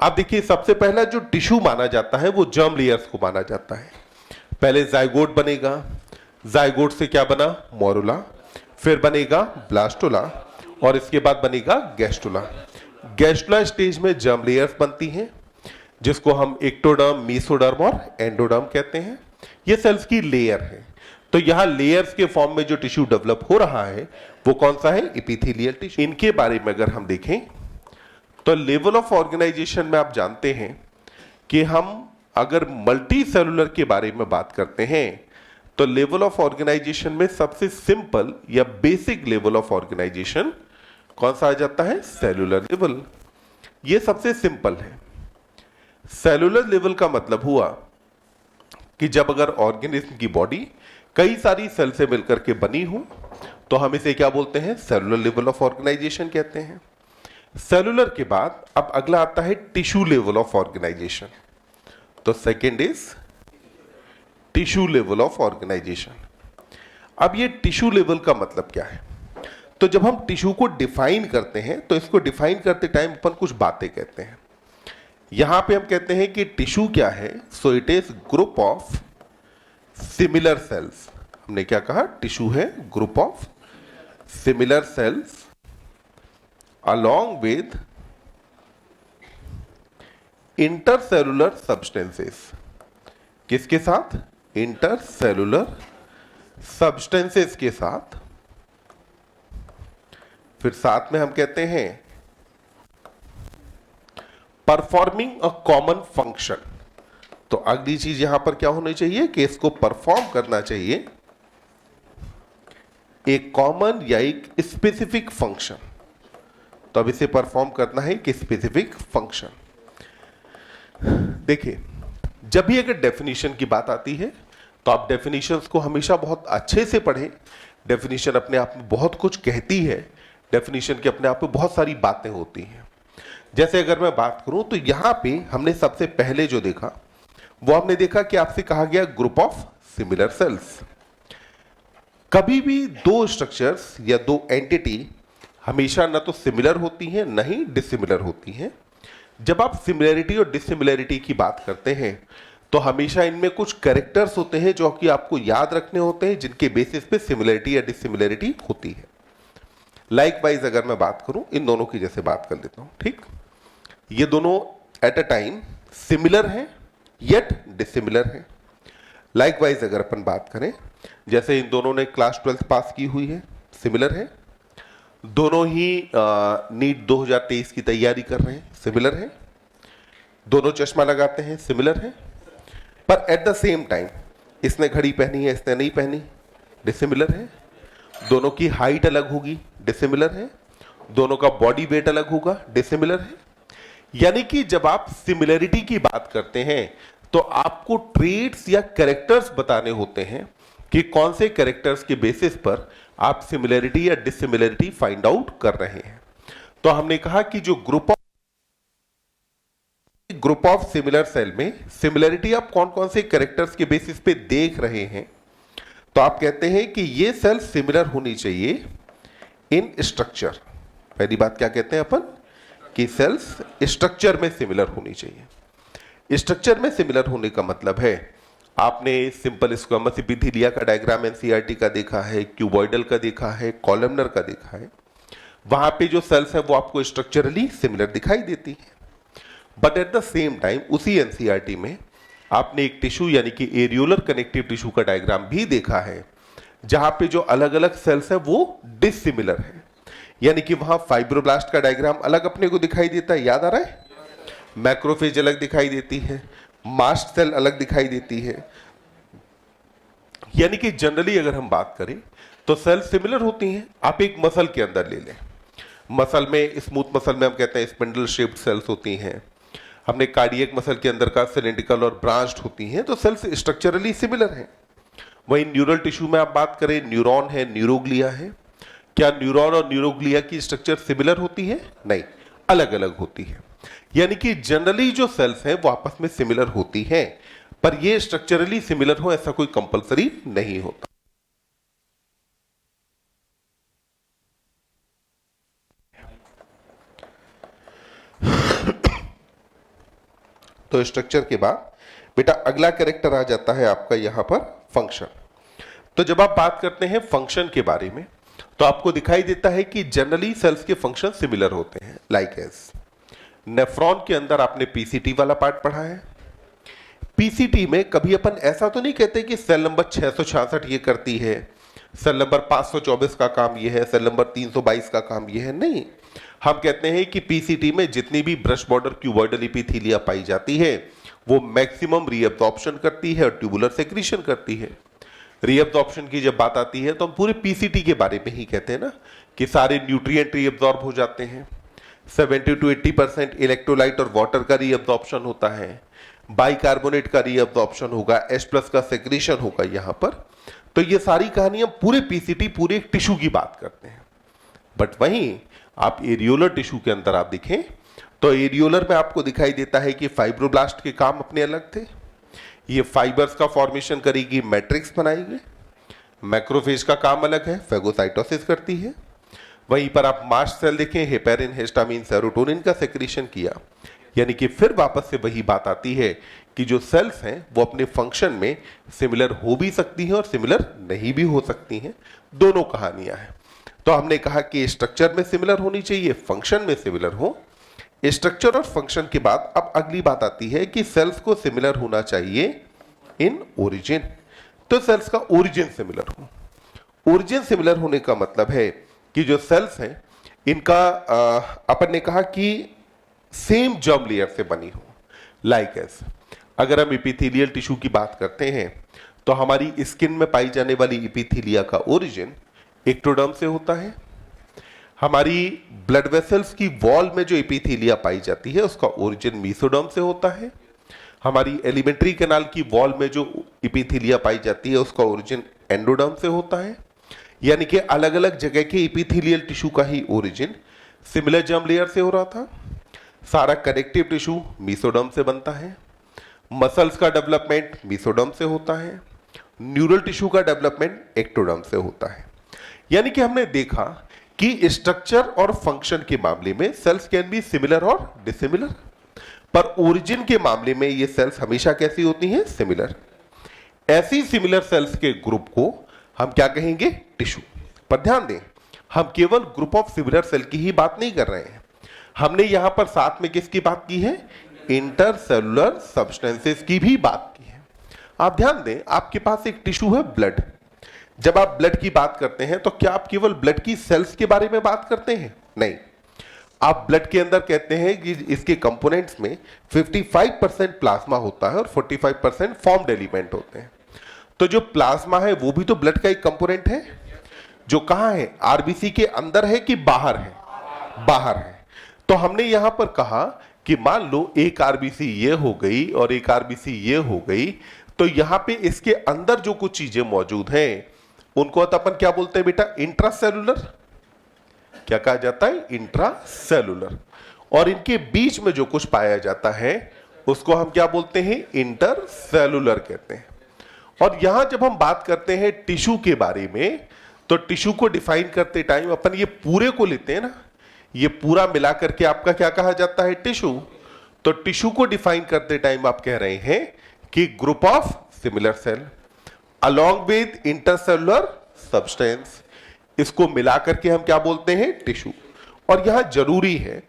आप देखिए सबसे पहला जो टिश्यू माना जाता है वो जर्म लेयर्स को माना जाता है। पहले जाइगोट बनेगा, जाइगोट से क्या बना, मोरुला, फिर बनेगा ब्लास्टोला और इसके बाद बनेगा गैस्टुला। गैस्टुला स्टेज में जर्म लेयर्स बनती हैं जिसको हम एक्टोडर्म, मेसोडर्म और एंडोडर्म कहते हैं। ये सेल्स की लेयर है। तो यहां लेयर्स के फॉर्म में जो टिश्यू डेवलप हो रहा है वो कौन सा है, एपिथेलियल टिश्यू। इनके बारे में अगर हम देखें तो लेवल ऑफ ऑर्गेनाइजेशन में आप जानते हैं कि हम अगर मल्टी सेलुलर के बारे में बात करते हैं तो लेवल ऑफ ऑर्गेनाइजेशन में सबसे सिंपल या बेसिक लेवल ऑफ ऑर्गेनाइजेशन कौन सा आ जाता है, सेलुलर लेवल। ये सबसे सिंपल है। सेलुलर लेवल का मतलब हुआ कि जब अगर ऑर्गेनिज्म की बॉडी कई सारी सेल से मिलकर के बनी हो तो हम इसे क्या बोलते हैं, सेलुलर लेवल ऑफ ऑर्गेनाइजेशन कहते हैं। सेलुलर के बाद अब अगला आता है टिश्यू लेवल ऑफ ऑर्गेनाइजेशन। तो second is tissue level of organisation. अब ये टिश्यू लेवल का मतलब क्या है, तो जब हम टिश्यू को डिफाइन करते हैं तो इसको डिफाइन करते टाइम अपन कुछ बातें कहते हैं। यहां पे हम कहते हैं कि टिश्यू क्या है, so it is group of similar sales. हमने क्या कहा, टिश्यू है group of similar sales along with intercellular substances. किसके साथ, इंटरसेलुलर सब्सटेंसेस के साथ। फिर साथ में हम कहते हैं परफॉर्मिंग अ कॉमन फंक्शन। तो अगली चीज यहां पर क्या होनी चाहिए कि इसको परफॉर्म करना चाहिए एक कॉमन या एक स्पेसिफिक फंक्शन। तो अब इसे परफॉर्म करना है कि स्पेसिफिक फंक्शन। देखिए जब भी अगर डेफिनेशन की बात आती है तो आप डेफिनेशंस को हमेशा बहुत अच्छे से पढ़ें। डेफिनेशन अपने आप में बहुत कुछ कहती है, डेफिनेशन के अपने आप में बहुत सारी बातें होती हैं। जैसे अगर मैं बात करूं तो यहां पे हमने सबसे पहले जो देखा वो हमने देखा कि आपसे कहा गया ग्रुप ऑफ सिमिलर सेल्स। कभी भी दो स्ट्रक्चर्स या दो एंटिटी हमेशा ना तो सिमिलर होती हैं ना ही डिसिमिलर होती हैं। जब आप सिमिलरिटी और डिसिमिलरिटी की बात करते हैं तो हमेशा इनमें कुछ कैरेक्टर्स होते हैं जो कि आपको याद रखने होते हैं, जिनके बेसिस पे सिमिलरिटी या डिसिमिलरिटी होती है। लाइकवाइज अगर मैं बात करूं इन दोनों की, जैसे बात कर लेता हूं, ठीक, ये दोनों एट अ टाइम सिमिलर हैं येट डिसिमिलर हैं। लाइकवाइज अगर अपन बात करें, जैसे इन दोनों ने क्लास 12th पास की हुई है, सिमिलर है। दोनों ही नीट 2023 की तैयारी कर रहे हैं, सिमिलर है। दोनों चश्मा लगाते हैं, सिमिलर है। पर एट द सेम टाइम इसने घड़ी पहनी है, इसने नहीं पहनी, डिसिमिलर है। दोनों की हाइट अलग होगी, डिसिमिलर है। दोनों का बॉडी वेट अलग होगा, डिसिमिलर है। यानी कि जब आप सिमिलरिटी की बात करते हैं तो आपको ट्रेट्स या कैरेक्टर्स बताने होते हैं कि कौन से कैरेक्टर्स के बेसिस पर आप सिमिलरिटी या डिसिमिलरिटी फाइंड आउट कर रहे हैं। तो हमने कहा कि जो ग्रुप ऑफ सिमिलर सेल में सिमिलरिटी आप कौन कौन से कैरेक्टर्स के बेसिस पे देख रहे हैं, तो आप कहते हैं कि ये सेल सिमिलर होनी चाहिए इन स्ट्रक्चर। पहली बात क्या कहते हैं अपन कि सेल्स स्ट्रक्चर में सिमिलर होनी चाहिए। स्ट्रक्चर में सिमिलर होने का मतलब है, आपने सिंपल स्क्वामस एपिथेलिया का डायग्राम एनसीईआरटी का देखा है, क्यूबॉइडल का देखा है, कॉलमनर का देखा है। वहां पे जो सेल्स है वो आपको स्ट्रक्चरली सिमिलर दिखाई देती है। But at the same time उसी एनसीईआरटी में आपने एक टिश्यू यानी कि एरियोलर कनेक्टिव टिश्यू का डायग्राम भी देखा है, जहां पे जो अलग अलग सेल्स है वो डिसिमिलर है। यानी कि वहां फाइब्रोब्लास्ट का डायग्राम अलग अपने को दिखाई देता है, याद आ रहा है, मैक्रोफेज अलग दिखाई देती है, मास्ट सेल अलग दिखाई देती है। यानी कि जनरली अगर हम बात करें तो सेल सिमिलर होती हैं। आप एक मसल के अंदर ले लें, मसल में, स्मूथ मसल में हम कहते हैं स्पिंडल शेप्ड सेल्स होती हैं। हमने कार्डियक मसल के अंदर का सिलिंड्रिकल और ब्रांच्ड होती हैं, तो सेल्स स्ट्रक्चरली सिमिलर हैं। वहीं न्यूरल टिश्यू में आप बात करें, न्यूरॉन है, न्यूरोग्लिया है। क्या न्यूरॉन और न्यूरोग्लिया की स्ट्रक्चर सिमिलर होती है? नहीं, अलग अलग होती है। यानी कि जनरली जो सेल्स हैं वो आपस में सिमिलर होती हैं, पर ये स्ट्रक्चरली सिमिलर हो ऐसा कोई कंपलसरी नहीं होता। तो स्ट्रक्चर के बाद बेटा अगला कैरेक्टर आ जाता है आपका यहां पर फंक्शन। तो जब आप बात करते हैं फंक्शन के बारे में तो आपको दिखाई देता है कि जनरली सेल्स के फंक्शन सिमिलर होते हैं, लाइक एज नेफ्रॉन के अंदर आपने पीसीटी वाला पार्ट पढ़ा है। पीसीटी में कभी अपन ऐसा तो नहीं कहते कि सेल नंबर 666 ये करती है, सेल नंबर 524 का काम ये है, सेल नंबर 322 का काम ये है, नहीं। हम कहते हैं कि पीसीटी में जितनी भी ब्रश बॉर्डर क्यूबॉइडल एपिथेलिया पाई जाती है वो मैक्सिमम रीअब्जॉर्प्शन करती है और ट्यूबुलर सेक्रीशन करती है। रीअब्जॉर्प्शन की जब बात आती है तो हम पूरे पीसीटी के बारे में ही कहते हैं ना कि सारे न्यूट्रिएंट रीअब्जॉर्ब हो जाते हैं, 70 to 80% इलेक्ट्रोलाइट और वाटर का रीअब्जॉर्प्शन होता है, बाइकार्बोनेट का रीअब्जॉर्प्शन होगा, H+ का सेक्रीशन होगा यहां पर। तो ये सारी कहानियां पूरे पीसीटी पूरे एक टिश्यू की बात करते हैं। बट वहीं आप एरियोलर टिश्यू के अंदर आप देखें तो एरियोलर में आपको दिखाई देता है कि फाइब्रोब्लास्ट के काम अपने अलग थे, ये फाइबर्स का फॉर्मेशन करेगी, मैट्रिक्स बनाएगी। मैक्रोफेज का काम अलग है, फेगोसाइटोसिस करती है। वहीं पर आप मास्ट सेल देखें, हेपेरिन, हिस्टामिन, सेरोटोनिन का सेक्रीशन किया। यानी कि फिर वापस से वही बात आती है कि जो सेल्स हैं वो अपने फंक्शन में सिमिलर हो भी सकती हैं और सिमिलर नहीं भी हो सकती हैं, दोनों कहानियां हैं। तो हमने कहा कि स्ट्रक्चर में सिमिलर होनी चाहिए, फंक्शन में सिमिलर हो। स्ट्रक्चर और फंक्शन के बाद अब अगली बात आती है कि सेल्स को सिमिलर होना चाहिए इन ओरिजिन। तो सेल्स का ओरिजिन सिमिलर हो। ओरिजिन सिमिलर होने का मतलब है कि जो सेल्स हैं इनका अपन ने कहा कि सेम जर्म लेयर से बनी हो, लाइक एज अगर हम एपिथेलियल टिश्यू की बात करते हैं तो हमारी स्किन में पाई जाने वाली एपिथेलिया का ओरिजिन एक्टोडर्म से होता है। हमारी ब्लड वेसल्स की वॉल में जो एपिथेलिया पाई जाती है उसका ओरिजिन मेसोडर्म से होता है। हमारी एलिमेंट्री कैनाल की वॉल में जो एपिथेलिया पाई जाती है उसका ओरिजिन एंडोडर्म से होता है। यानी कि अलग अलग जगह के एपिथेलियल टिश्यू का ही ओरिजिन सिमिलर जर्म लेयर से हो रहा था। सारा कनेक्टिव टिश्यू मेसोडर्म से बनता है। मसल्स का डेवलपमेंट मेसोडर्म से होता है। न्यूरल टिश्यू का डेवलपमेंट एक्टोडर्म से होता है। यानी कि हमने देखा कि स्ट्रक्चर और फंक्शन के मामले में सेल्स कैन बी सिमिलर और डिसिमिलर, पर ओरिजिन के मामले में ये सेल्स हमेशा कैसी होती हैं? सिमिलर। ऐसी सिमिलर सेल्स के ग्रुप को हम क्या कहेंगे? टिश्यू। पर ध्यान दें, हम केवल ग्रुप ऑफ सिमिलर सेल की ही बात नहीं कर रहे हैं, हमने यहां पर साथ में किसकी बात की है? इंटरसेलुलर सब्सटेंसेस की भी बात की है। आप ध्यान दें, आपके पास एक टिश्यू है ब्लड। जब आप ब्लड की बात करते हैं तो क्या आप केवल ब्लड की सेल्स के बारे में बात करते हैं? नहीं, आप ब्लड के अंदर कहते हैं कि इसके कंपोनेंट्स में 55% प्लाज्मा होता है और 45% फॉर्म्ड एलिमेंट होते हैं। तो जो प्लाज्मा है वो भी तो ब्लड का एक कंपोनेंट है, जो कहां है? आरबीसी के अंदर है कि बाहर है? बाहर है। तो हमने यहां पर कहा कि मान लो एक आरबीसी ये हो गई और एक आरबीसी ये हो गई, तो यहां पे इसके अंदर जो कुछ चीजें मौजूद हैं उनको तो अपन क्या बोलते हैं बेटा? इंट्रासेलुलर। क्या कहा जाता है? इंट्रासेलुलर। और इनके बीच में जो कुछ पाया जाता है उसको हम क्या बोलते हैं? इंटरसेलुलर कहते हैं। और यहां जब हम बात करते हैं टिश्यू के बारे में तो टिश्यू को डिफाइन करते टाइम अपन ये पूरे को लेते हैं ना, ये पूरा मिला करके आपका क्या कहा जाता है? टिश्यू। तो टिश्यू को डिफाइन करते टाइम आप कह रहे हैं कि group of similar cell along with intercellular substance, इसको मिलाकर के हम क्या बोलते हैं? टिश्यू। और यहां जरूरी है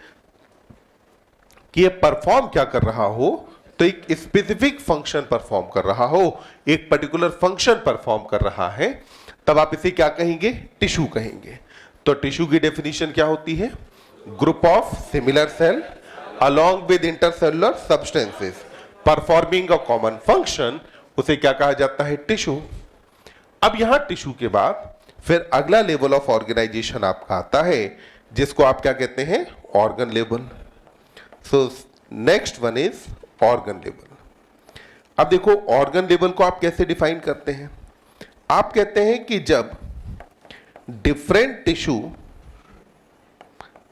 कि ये परफॉर्म क्या कर रहा हो? तो एक स्पेसिफिक फंक्शन परफॉर्म कर रहा हो, एक पर्टिकुलर फंक्शन परफॉर्म कर रहा है, तब आप इसे क्या कहेंगे? टिश्यू कहेंगे। तो टिश्यू की डेफिनेशन क्या होती है? Group of similar cell along with intercellular substances performing a common function, उसे क्या कहा जाता है? टिश्यू। अब यहां टिश्यू के बाद फिर अगला लेवल ऑफ ऑर्गेनाइजेशन आपका आता है जिसको आप क्या कहते हैं? Organ level. So next one is organ level. अब देखो ऑर्गन लेवल को आप कैसे डिफाइन करते हैं? आप कहते हैं कि जब different tissue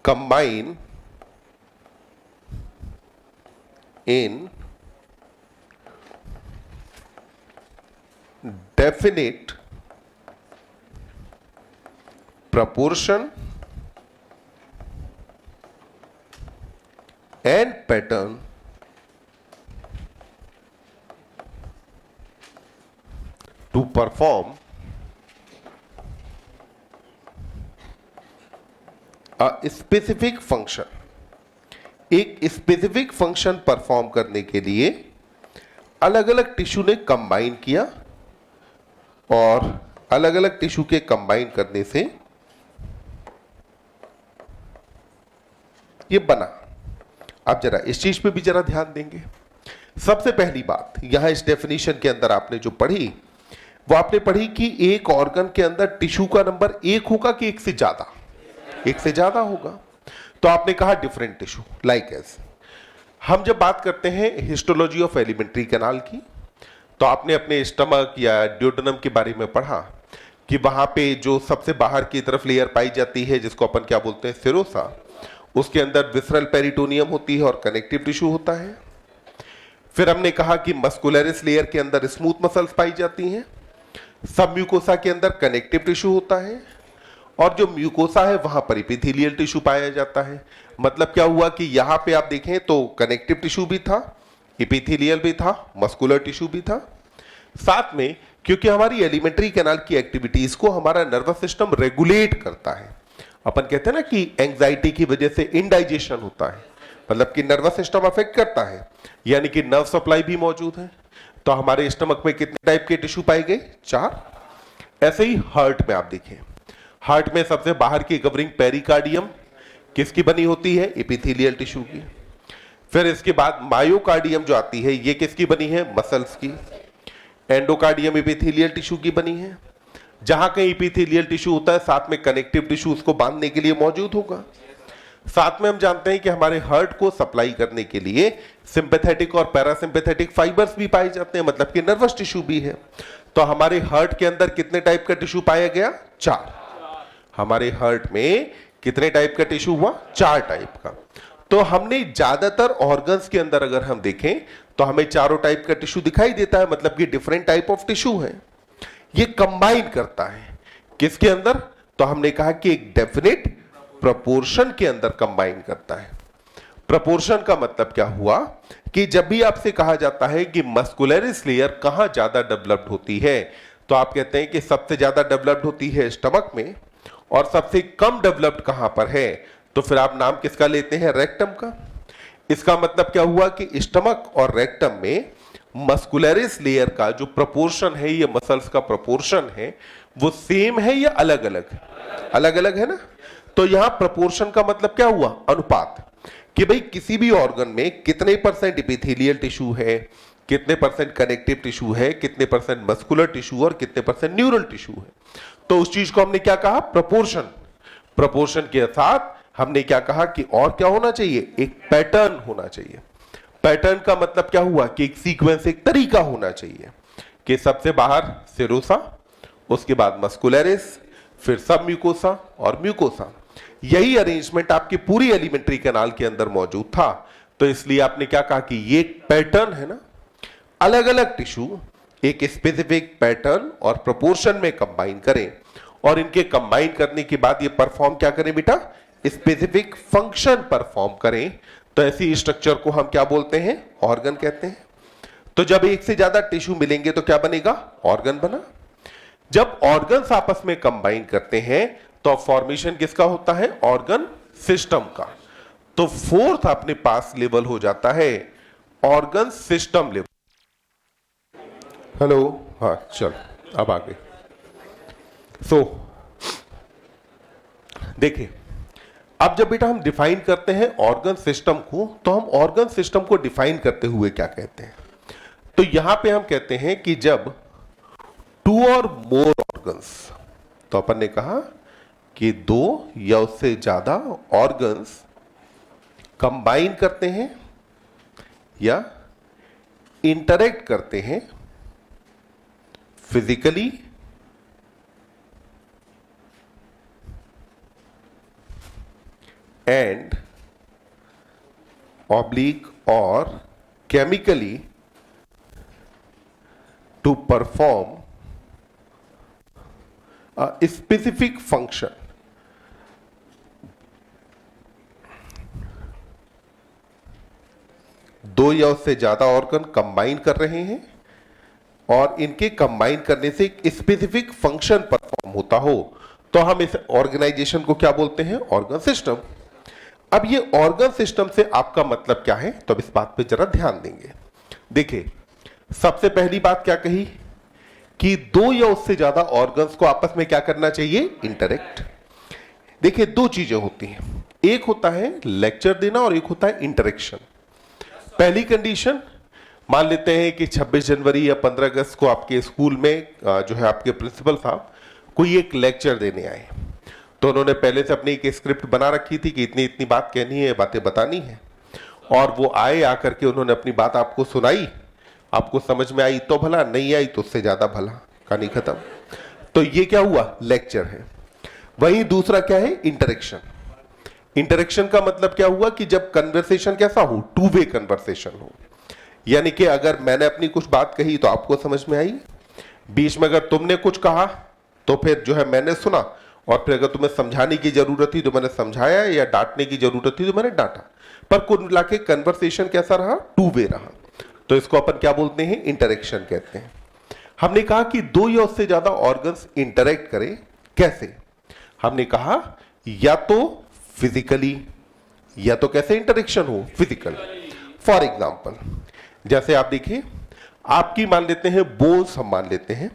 combine in definite proportion and pattern perform a specific function, एक स्पेसिफिक फंक्शन परफॉर्म करने के लिए अलग अलग टिश्यू ने कंबाइन किया और अलग अलग टिश्यू के कंबाइन करने से ये बना। आप जरा इस चीज पे भी जरा ध्यान देंगे। सबसे पहली बात यहां इस डेफिनेशन के अंदर आपने जो पढ़ी वो आपने पढ़ी कि एक ऑर्गन के अंदर टिश्यू का नंबर एक होगा कि एक से ज्यादा, एक से ज्यादा होगा। तो आपने कहा डिफरेंट टिश्यू लाइक एज। हम जब बात करते हैं हिस्टोलॉजी ऑफ एलिमेंट्री कैनाल की, तो आपने अपने स्टमक या ड्यूडेनम के बारे में पढ़ा कि वहां पे जो सबसे बाहर की तरफ लेयर पाई जाती है जिसको अपन क्या बोलते हैं, सेरोसा, उसके अंदर विसरल पेरिटोनियम होती है और कनेक्टिव टिश्यू होता है। फिर हमने कहा कि मस्कुलरिस लेयर के अंदर स्मूथ मसल्स पाई जाती हैं, सब म्यूकोसा के अंदर कनेक्टिव टिश्यू होता है, और जो म्यूकोसा है वहां पर एपिथेलियल टिश्यू पाया जाता है। मतलब क्या हुआ कि यहां पे आप देखें तो कनेक्टिव टिश्यू भी था, एपिथेलियल भी था, मस्कुलर टिश्यू भी था। साथ में क्योंकि हमारी एलिमेंट्री कैनाल की एक्टिविटीज को हमारा नर्वस सिस्टम रेगुलेट करता है, अपन कहते हैं ना कि एंजाइटी की वजह से इनडाइजेशन होता है, मतलब कि नर्वस सिस्टम अफेक्ट करता है, यानी कि नर्व सप्लाई भी मौजूद है। तो हमारे स्टमक में कितने टाइप के टिश्यू पाए गए, 4। ऐसे ही हार्ट में आप देखें, हार्ट में सबसे बाहर की कवरिंग पेरिकार्डियम किसकी बनी होती है, एपिथेलियल टिश्यू की। फिर इसके बाद मायोकार्डियम जो आती है ये किसकी बनी है, मसल्स की। एंडोकार्डियम एपिथेलियल टिश्यू की बनी है। जहां कहीं एपिथेलियल टिश्यू होता है साथ में कनेक्टिव टिश्यू उसको बांधने के लिए मौजूद होगा। साथ में हम जानते हैं कि हमारे हार्ट को सप्लाई करने के लिए सिंपैथेटिक और पैरासिम्पैथेटिक फाइबर्स भी पाए जाते हैं, मतलब कि नर्वस टिश्यू भी है। तो हमारे हार्ट के अंदर कितने टाइप का टिश्यू पाया गया, 4। हमारे हार्ट में कितने टाइप का टिश्यू हुआ, 4 टाइप का। तो हमने ज्यादातर ऑर्गन्स के अंदर अगर हम देखें तो हमें चारों टाइप का टिश्यू दिखाई देता है, मतलब कि डिफरेंट टाइप ऑफ टिश्यू है। ये कंबाइन करता है किसके अंदर, तो हमने कहा कि एक डेफिनेट प्रोपोर्शन के अंदर कंबाइन करता है। प्रोपोर्शन का मतलब क्या हुआ कि जब भी आपसे कहा जाता है कि मस्कुलरिस लेयर कहां ज्यादा डेवलप्ड होती है, तो आप कहते हैं कि सबसे ज्यादा डेवलप्ड होती है स्टमक में, और सबसे कम डेवलप्ड कहां पर है, तो फिर आप नाम किसका लेते हैं, रेक्टम का। इसका मतलब क्या हुआ कि स्टमक और रेक्टम में मस्कुलरिस लेयर का जो प्रोपोर्शन है, ये मसल्स का प्रोपोर्शन है, वो सेम है या अलग अलग, अलग अलग है ना। तो यहां प्रोपोर्शन का मतलब क्या हुआ, अनुपात, कि भाई किसी भी ऑर्गन में कितने परसेंट एपिथेलियल टिश्यू है, कितने परसेंट कनेक्टिव टिश्यू है, कितने परसेंट मस्कुलर टिश्यू और कितने परसेंट न्यूरल टिश्यू है। तो उस चीज को हमने क्या कहा, प्रोपोर्शन। प्रोपोर्शन के साथ हमने क्या कहा कि और क्या होना चाहिए, एक पैटर्न होना चाहिए। पैटर्न का मतलब क्या हुआ कि एक सीक्वेंस, एक तरीका होना चाहिए कि सबसे बाहर सेरोसा, उसके बाद मस्कुलरिस, फिर सब म्यूकोसा और म्यूकोसा। यही अरेंजमेंट आपकी पूरी एलिमेंट्री कैनाल के अंदर मौजूद था। तो इसलिए आपने क्या कहा कि ये पैटर्न है ना, अलग अलग टिश्यू एक स्पेसिफिक पैटर्न और प्रोपोर्शन में कंबाइन करें, और इनके कंबाइन करने के बाद ये परफॉर्म क्या करें बेटा, स्पेसिफिक फंक्शन परफॉर्म करें। तो ऐसी स्ट्रक्चर को हम क्या बोलते हैं, ऑर्गन कहते हैं। तो जब एक से ज्यादा टिश्यू मिलेंगे तो क्या बनेगा, ऑर्गन बना। जब ऑर्गन्स आपस में कंबाइन करते हैं तो फॉर्मेशन किसका होता है, ऑर्गन सिस्टम का। तो फोर्थ अपने पास लेवल हो जाता है ऑर्गन सिस्टम लेवल। हेलो, हाँ चल अब आगे। देखिए, अब जब बेटा हम डिफाइन करते हैं ऑर्गन सिस्टम को, तो हम ऑर्गन सिस्टम को डिफाइन करते हुए क्या कहते हैं, तो यहां पे हम कहते हैं कि जब 2 और मोर ऑर्गन्स, तो अपन ने कहा कि 2 या उससे ज्यादा ऑर्गन्स कंबाइन करते हैं या इंटरेक्ट करते हैं फिजिकली एंड ऑब्लिक और chemically to perform a specific function, दो या उससे ज्यादा ऑर्गन कंबाइन कर रहे हैं और इनके कंबाइन करने से एक स्पेसिफिक फंक्शन परफॉर्म होता हो तो हम इस ऑर्गेनाइजेशन को क्या बोलते हैं? Organ system. अब ये ऑर्गन सिस्टम से आपका मतलब क्या है? तो अब इस बात पे जरा ध्यान देंगे। देखिए, सबसे पहली बात क्या कही कि दो या उससे ज्यादा ऑर्गन्स को आपस में क्या करना चाहिए? इंटरेक्ट। देखिए, दो चीजें होती हैं, एक होता है लेक्चर देना और एक होता है इंटरेक्शन। पहली कंडीशन, मान लेते हैं कि 26 जनवरी या 15 अगस्त को आपके स्कूल में जो है आपके प्रिंसिपल साहब कोई एक लेक्चर देने आए, तो उन्होंने पहले से अपनी एक स्क्रिप्ट बना रखी थी कि इतनी इतनी बात कहनी है, बातें बतानी है, और वो आए, आकर के उन्होंने अपनी बात आपको सुनाई, आपको समझ में आई तो भला, नहीं आई तो उससे ज्यादा भला, कहानी खत्म। तो ये क्या हुआ? लेक्चर है। वहीं दूसरा क्या है? इंटरेक्शन। इंटरेक्शन का मतलब क्या हुआ कि जब कन्वर्सेशन कैसा हो? टू वे कन्वर्सेशन हो, यानी कि अगर मैंने अपनी कुछ बात कही तो आपको समझ में आई, बीच में अगर तुमने कुछ कहा तो फिर जो है मैंने सुना, और फिर अगर तुम्हें समझाने की जरूरत थी तो मैंने समझाया, या डांटने की जरूरत थी तो मैंने डांटा, पर कुल मिला के कन्वर्सेशन कैसा रहा? टू वे रहा। तो इसको अपन क्या बोलते हैं? इंटरेक्शन कहते हैं। हमने कहा कि दो या उससे ज्यादा ऑर्गन्स इंटरेक्ट करें, कैसे? हमने कहा या तो फिजिकली, या तो कैसे इंटरेक्शन हो? फिजिकल। फॉर एग्जाम्पल, जैसे आप देखिए, आपकी मान लेते हैं बोन्स, हम मान लेते हैं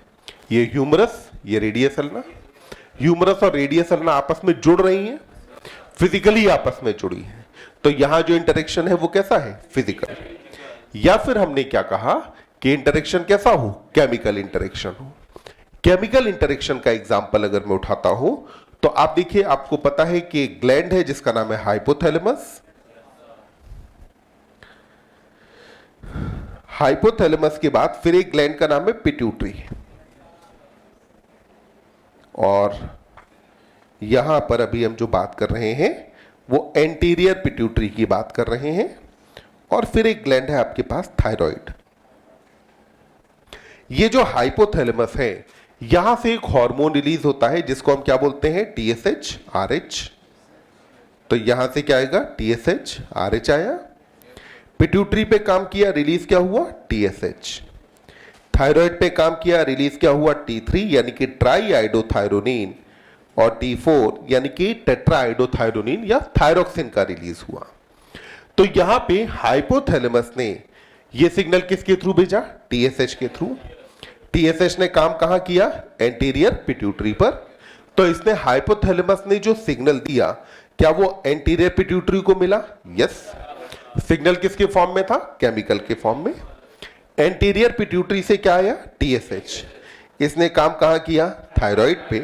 ये ह्यूमरस, ये रेडियस अल्ना, ह्यूमरस और रेडियस अल्ना आपस में जुड़ रही हैं, फिजिकली आपस में जुड़ी हैं, तो यहां जो इंटरेक्शन है वो कैसा है? फिजिकल। या फिर हमने क्या कहा कि इंटरेक्शन कैसा हो? केमिकल इंटरेक्शन हो। केमिकल इंटरेक्शन का एग्जांपल अगर मैं उठाता हूं तो आप देखिए, आपको पता है कि एक ग्लैंड है जिसका नाम है हाइपोथैलेमस। हाइपोथैलेमस के बाद फिर एक ग्लैंड का नाम है पिट्यूटरी, और यहां पर अभी हम जो बात कर रहे हैं वो एंटीरियर पिट्यूटरी की बात कर रहे हैं, और फिर एक ग्लैंड है आपके पास थायराइड। ये जो हाइपोथैलेमस है, यहां से एक हार्मोन रिलीज होता है जिसको हम क्या बोलते हैं? TSH, RH. तो यहां से क्या आएगा? टीएसएच, आरएच आया। पिट्यूटरी पे काम किया, रिलीज क्या हुआ? टीएसएच। थायराइड पे काम किया, रिलीज क्या हुआ? T3 यानी कि ट्राई आइडोथायरोनिन, और T4 यानी कि टेट्रा आइडोथायरोनिन या थायरोक्सिन का रिलीज हुआ। तो यहां पे हाइपोथैलेमस ने ये सिग्नल किसके थ्रू भेजा? टीएसएच के थ्रू। टीएसएच ने काम कहां किया? एंटीरियर पिट्यूटरी पर। तो इसने, हाइपोथैलेमस ने जो सिग्नल दिया, क्या वो एंटीरियर पिट्यूटरी को मिला? यस। सिग्नल किसके फॉर्म में था? केमिकल के फॉर्म में। एंटीरियर पिट्यूटरी से क्या आया? टीएसएच। इसने काम कहां किया? थायराइड पे।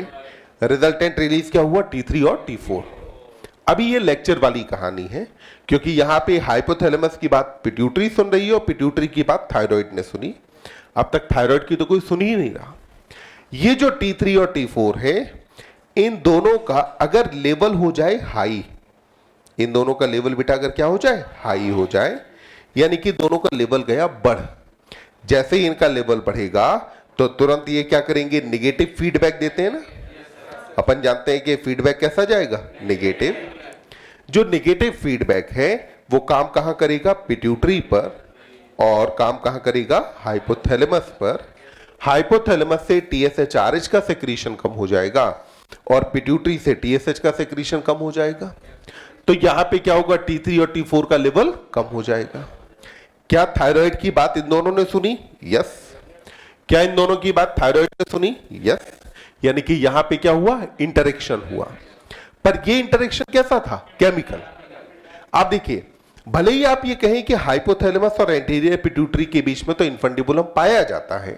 रिजल्टेंट रिलीज क्या हुआ? T3 और T4। अभी ये लेक्चर वाली कहानी है, क्योंकि यहां पे हाइपोथैलेमस की बात पिट्यूटरी सुन रही है और पिट्यूटरी की बात थायराइड ने सुनी। अब तक थायराइड की तो कोई सुन ही नहीं रहा। ये जो T3 और T4 है, इन दोनों का अगर लेवल हो जाए हाई, इन दोनों का लेवल बेटा अगर क्या हो जाए? हाई हो जाए, यानी कि दोनों का लेवल गया बढ़। जैसे ही इनका लेवल बढ़ेगा तो तुरंत ये क्या करेंगे? निगेटिव फीडबैक देते हैं ना। अपन जानते हैं कि फीडबैक कैसा जाएगा? निगेटिव। जो निगेटिव फीडबैक है वो काम कहां करेगा? पिट्यूटरी पर, और काम कहां करेगा? हाइपोथैलेमस पर। हाइपोथैलेमस से टीएसएच-आरएच का सेक्रीशन कम हो जाएगा, और पिट्यूटरी से टीएसएच का सेक्रीशन कम हो जाएगा। तो यहां पे क्या होगा? T3 और T4 का लेवल कम हो जाएगा। क्या थायराइड की बात इन दोनों ने सुनी? यस। क्या इन दोनों की बात थायराइड ने सुनी? यस। यानी कि यहां पे क्या हुआ? इंटरेक्शन हुआ। पर ये इंटरेक्शन कैसा था? केमिकल। आप देखिए, भले ही आप ये कहें कि हाइपोथैलेमस और एंटीरियर पिट्यूटरी के बीच में तो इन्फंडिबुलम पाया जाता है,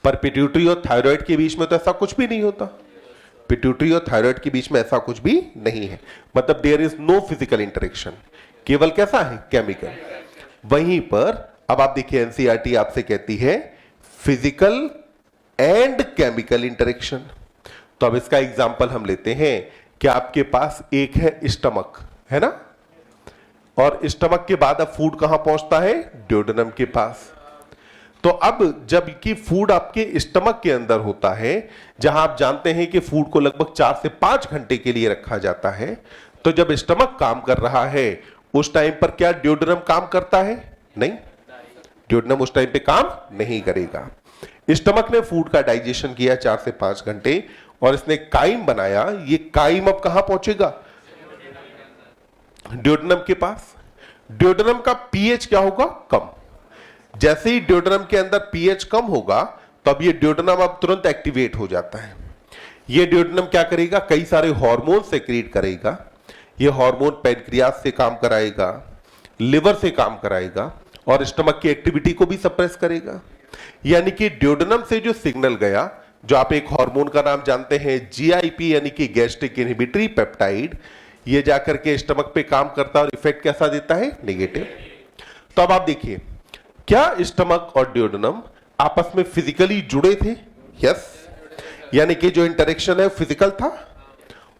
पर पिट्यूटरी और थायराइड के बीच में तो ऐसा कुछ भी नहीं होता। पिट्यूटरी और थायराइड के बीच में ऐसा कुछ भी नहीं है, मतलब there is no physical interaction, केवल कैसा है? केमिकल। वहीं पर अब आप देखिए, एनसीईआरटी आपसे कहती है फिजिकल एंड केमिकल इंटरेक्शन। तो अब इसका एग्जांपल हम लेते हैं कि आपके पास एक है स्टमक, है ना, और स्टमक के बाद अब फूड कहां पहुंचता है? ड्यूडेनम के पास। तो अब जब कि फूड आपके स्टमक के अंदर होता है, जहां आप जानते हैं कि फूड को लगभग 4 से 5 घंटे के लिए रखा जाता है, तो जब स्टमक काम कर रहा है उस टाइम पर क्या ड्यूडेनम काम करता है? नहीं, ड्यूडेनम उस टाइम पे काम नहीं करेगा। स्टमक ने फूड का डाइजेशन किया 4 से 5 घंटे और इसने काइम बनाया। ये काइम अब कहां पहुंचेगा? ड्यूडेनम के पास। ड्यूडेनम का पीएच क्या होगा? कम। जैसे ही ड्यूडेनम के अंदर पीएच कम होगा तब ये ड्यूडेनम अब तुरंत एक्टिवेट हो जाता है। ये ड्यूडेनम क्या करेगा? कई सारे हार्मोन सेक्रेट करेगा। ये हार्मोन पैनक्रियास से काम कराएगा, लिवर से काम कराएगा और स्टमक की एक्टिविटी को भी सप्रेस करेगा। यानी कि ड्यूडेनम से जो सिग्नल गया, जो आप एक हार्मोन का नाम जानते हैं जीआईपी यानी कि गैस्ट्रिक इनहिबिटरी पेप्टाइड, ये जाकर के स्टमक पे काम करता है और इफेक्ट कैसा देता है? नेगेटिव। तो अब आप देखिए, क्या स्टमक और ड्यूडेनम आपस में फिजिकली जुड़े थे? यस। यानी कि जो इंटरेक्शन है फिजिकल था।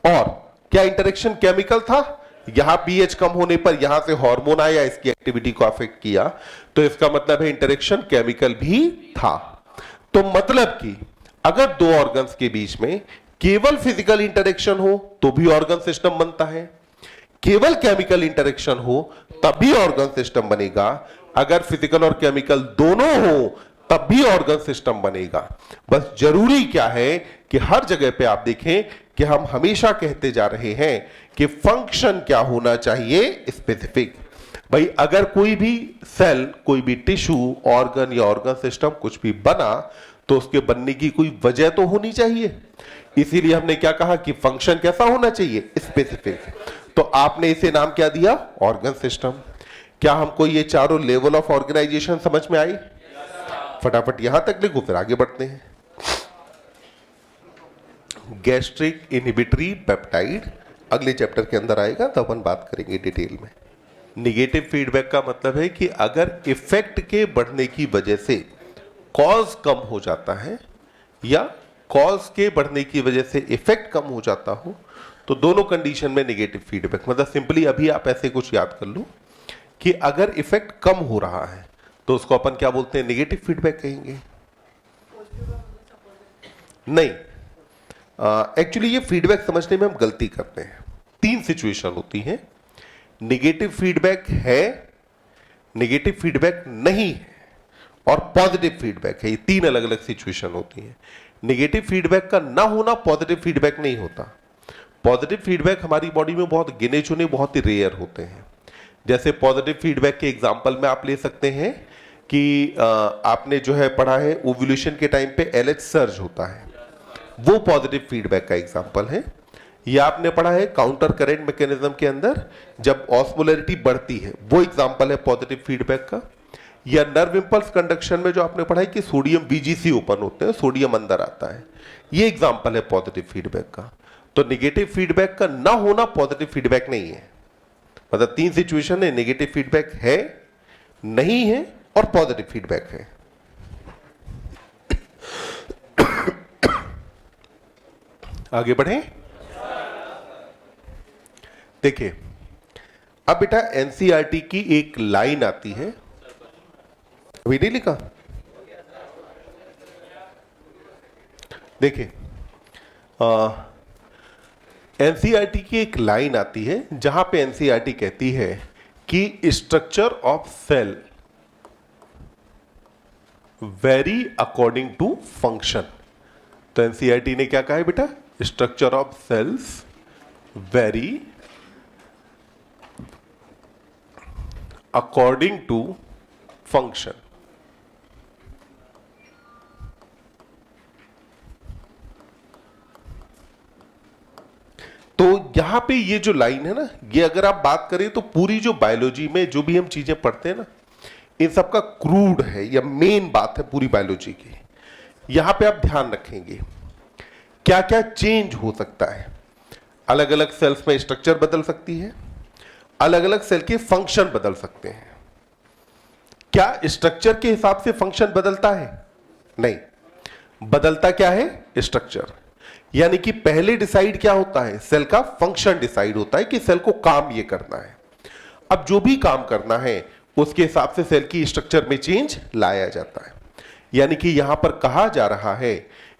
और क्या इंटरेक्शन केमिकल था? यहां पीएच कम होने पर यहां से हार्मोन आया, इसकी एक्टिविटी को अफेक्ट किया, तो इसका मतलब है इंटरेक्शन केमिकल भी था। तो मतलब कि अगर दो ऑर्गन्स के बीच में केवल फिजिकल इंटरेक्शन हो तो भी ऑर्गन सिस्टम बनता है, केवल केमिकल इंटरेक्शन हो तब भी ऑर्गन सिस्टम बनेगा, अगर फिजिकल और केमिकल दोनों हो तब भी ऑर्गन सिस्टम बनेगा। बस जरूरी क्या है कि हर जगह पे आप देखें कि हम हमेशा कहते जा रहे हैं कि फंक्शन क्या होना चाहिए? स्पेसिफिक। भाई अगर कोई भी सेल, कोई भी टिश्यू, ऑर्गन या ऑर्गन सिस्टम कुछ भी बना तो उसके बनने की कोई वजह तो होनी चाहिए। इसीलिए हमने क्या कहा कि फंक्शन कैसा होना चाहिए? स्पेसिफिक। तो आपने इसे नाम क्या दिया? Organ system. क्या हमको ये चारों लेवल ऑफ ऑर्गेनाइजेशन समझ में आई? फटाफट यहां तक लिखो, फिर आगे बढ़ते हैं। गैस्ट्रिक इनहिबिटरी पेप्टाइड अगले चैप्टर के अंदर आएगा, तब अपन बात करेंगे डिटेल में। निगेटिव फीडबैक का मतलब है कि अगर इफेक्ट के बढ़ने की वजह से कॉज कम हो जाता है या कॉज के बढ़ने की वजह से इफेक्ट कम हो जाता हो, तो दोनों कंडीशन में निगेटिव फीडबैक। मतलब सिंपली अभी आप ऐसे कुछ याद कर लो कि अगर इफेक्ट कम हो रहा है तो उसको अपन क्या बोलते हैं? निगेटिव फीडबैक कहेंगे। नहीं, एक्चुअली ये फीडबैक समझने में हम गलती करते हैं। 3 सिचुएशन होती हैं। निगेटिव फीडबैक है, निगेटिव फीडबैक नहीं है और पॉजिटिव फीडबैक है। ये 3 अलग अलग सिचुएशन होती हैं। निगेटिव फीडबैक का ना होना पॉजिटिव फीडबैक नहीं होता। पॉजिटिव फीडबैक हमारी बॉडी में बहुत गिने चुने, बहुत ही रेयर होते हैं। जैसे पॉजिटिव फीडबैक के एग्जांपल में आप ले सकते हैं कि आपने जो है पढ़ा है ओव्यूलेशन के टाइम पे एलएच सर्ज होता है, वो पॉजिटिव फीडबैक का एग्जांपल है। या आपने पढ़ा है काउंटर करंट मैकेनिज्म के अंदर जब ऑस्मोलैरिटी बढ़ती है, वो एग्जांपल है पॉजिटिव फीडबैक का। या नर्व इंपल्स कंडक्शन में जो आपने पढ़ा है कि सोडियम बीजीसी ओपन होते हैं, सोडियम अंदर आता है, ये एग्जांपल है पॉजिटिव फीडबैक का। तो निगेटिव फीडबैक का ना होना पॉजिटिव फीडबैक नहीं है। मतलब 3 सिचुएशन है, निगेटिव फीडबैक है, नहीं है और पॉजिटिव फीडबैक है। आगे बढ़े। देखिए अब बेटा एनसीईआरटी की एक लाइन आती है, अभी नहीं लिखा? देखिए एनसीईआरटी की एक लाइन आती है जहां पे एनसीईआरटी कहती है कि structure of cell vary according to function. तो एनसीईआरटी ने क्या कहा है बेटा? Structure of cells vary according to function. तो यहां पे ये जो लाइन है ना, ये अगर आप बात करें तो पूरी जो बायोलॉजी में जो भी हम चीजें पढ़ते हैं ना, इन सबका क्रूड है या मेन बात है पूरी बायोलॉजी की। यहां पे आप ध्यान रखेंगे क्या क्या चेंज हो सकता है। अलग अलग सेल्स में स्ट्रक्चर बदल सकती है, अलग अलग सेल के फंक्शन बदल सकते हैं। क्या स्ट्रक्चर के हिसाब से फंक्शन बदलता है? नहीं, बदलता क्या है? स्ट्रक्चर। यानी कि पहले डिसाइड क्या होता है? सेल का फंक्शन डिसाइड होता है कि सेल को काम ये करना है। अब जो भी काम करना है उसके हिसाब से सेल की स्ट्रक्चर में चेंज लाया जाता है। यानी कि यहां पर कहा जा रहा है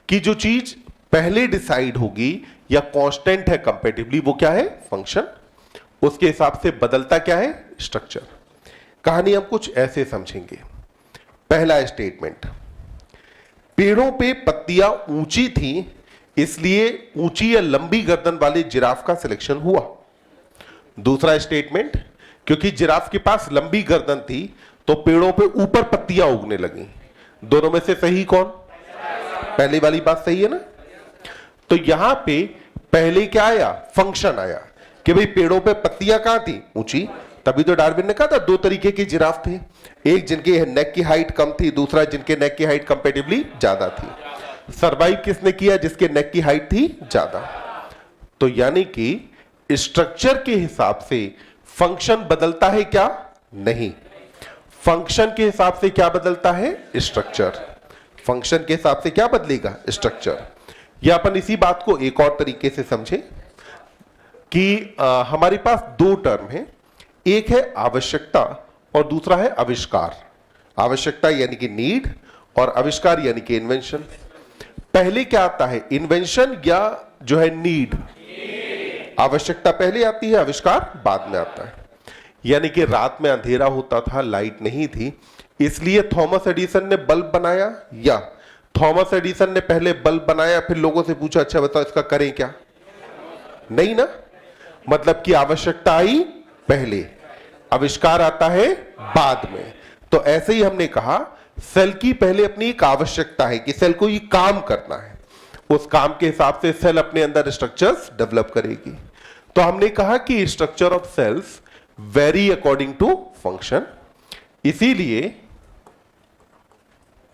कि जो चीज पहले डिसाइड होगी या कांस्टेंट है कंपैरेटिवली, वो क्या है? फंक्शन। उसके हिसाब से बदलता क्या है? स्ट्रक्चर। कहानी हम कुछ ऐसे समझेंगे। पहला स्टेटमेंट, पेड़ों पे पत्तियां ऊंची थी, इसलिए ऊंची या लंबी गर्दन वाले जिराफ का सिलेक्शन हुआ। दूसरा स्टेटमेंट, क्योंकि जिराफ के पास लंबी गर्दन थी तो पेड़ों पे ऊपर पत्तियां उगने लगी। दोनों में से सही कौन? पहली वाली बात सही है ना। तो यहां पे पहले क्या आया? फंक्शन आया कि भाई पेड़ों पे पत्तियां कहां थी? ऊंची। तभी तो डार्विन ने कहा था दो तरीके के जिराफ थे, एक जिनके नेक की हाइट कम थी, दूसरा जिनके नेक की हाइट कंपैरेटिवली ज्यादा थी। सरवाइव किसने किया? जिसके नेक की हाइट थी ज्यादा। तो यानी कि स्ट्रक्चर के हिसाब से फंक्शन बदलता है क्या? नहीं। फंक्शन के हिसाब से क्या बदलता है? स्ट्रक्चर। फंक्शन के हिसाब से क्या बदलेगा? स्ट्रक्चर। या अपन इसी बात को एक और तरीके से समझे कि हमारे पास दो टर्म है, एक है आवश्यकता और दूसरा है आविष्कार। आवश्यकता यानी कि नीड और आविष्कार यानी कि इन्वेंशन। पहले क्या आता है? इन्वेंशन या जो है नीड। आवश्यकता पहले आती है, आविष्कार बाद में आता है। यानी कि रात में अंधेरा होता था, लाइट नहीं थी, इसलिए थॉमस एडिसन ने बल्ब बनाया, या थॉमस एडिसन ने पहले बल्ब बनाया फिर लोगों से पूछा अच्छा बताओ इसका करें क्या? नहीं ना। मतलब कि आवश्यकता आई पहले, आविष्कार आता है बाद में। तो ऐसे ही हमने कहा सेल की पहले अपनी एक आवश्यकता है कि सेल को ये काम करना है, उस काम के हिसाब से सेल अपने अंदर स्ट्रक्चर्स डेवलप करेगी। तो हमने कहा कि structure of cells vary according to function, इसीलिए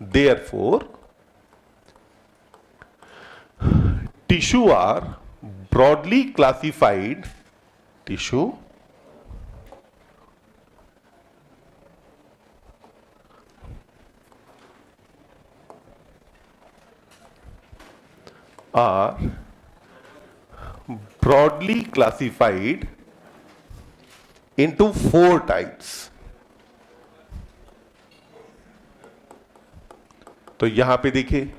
therefore tissue are broadly classified, tissue are broadly classified into 4 types। तो यहां पे देखिए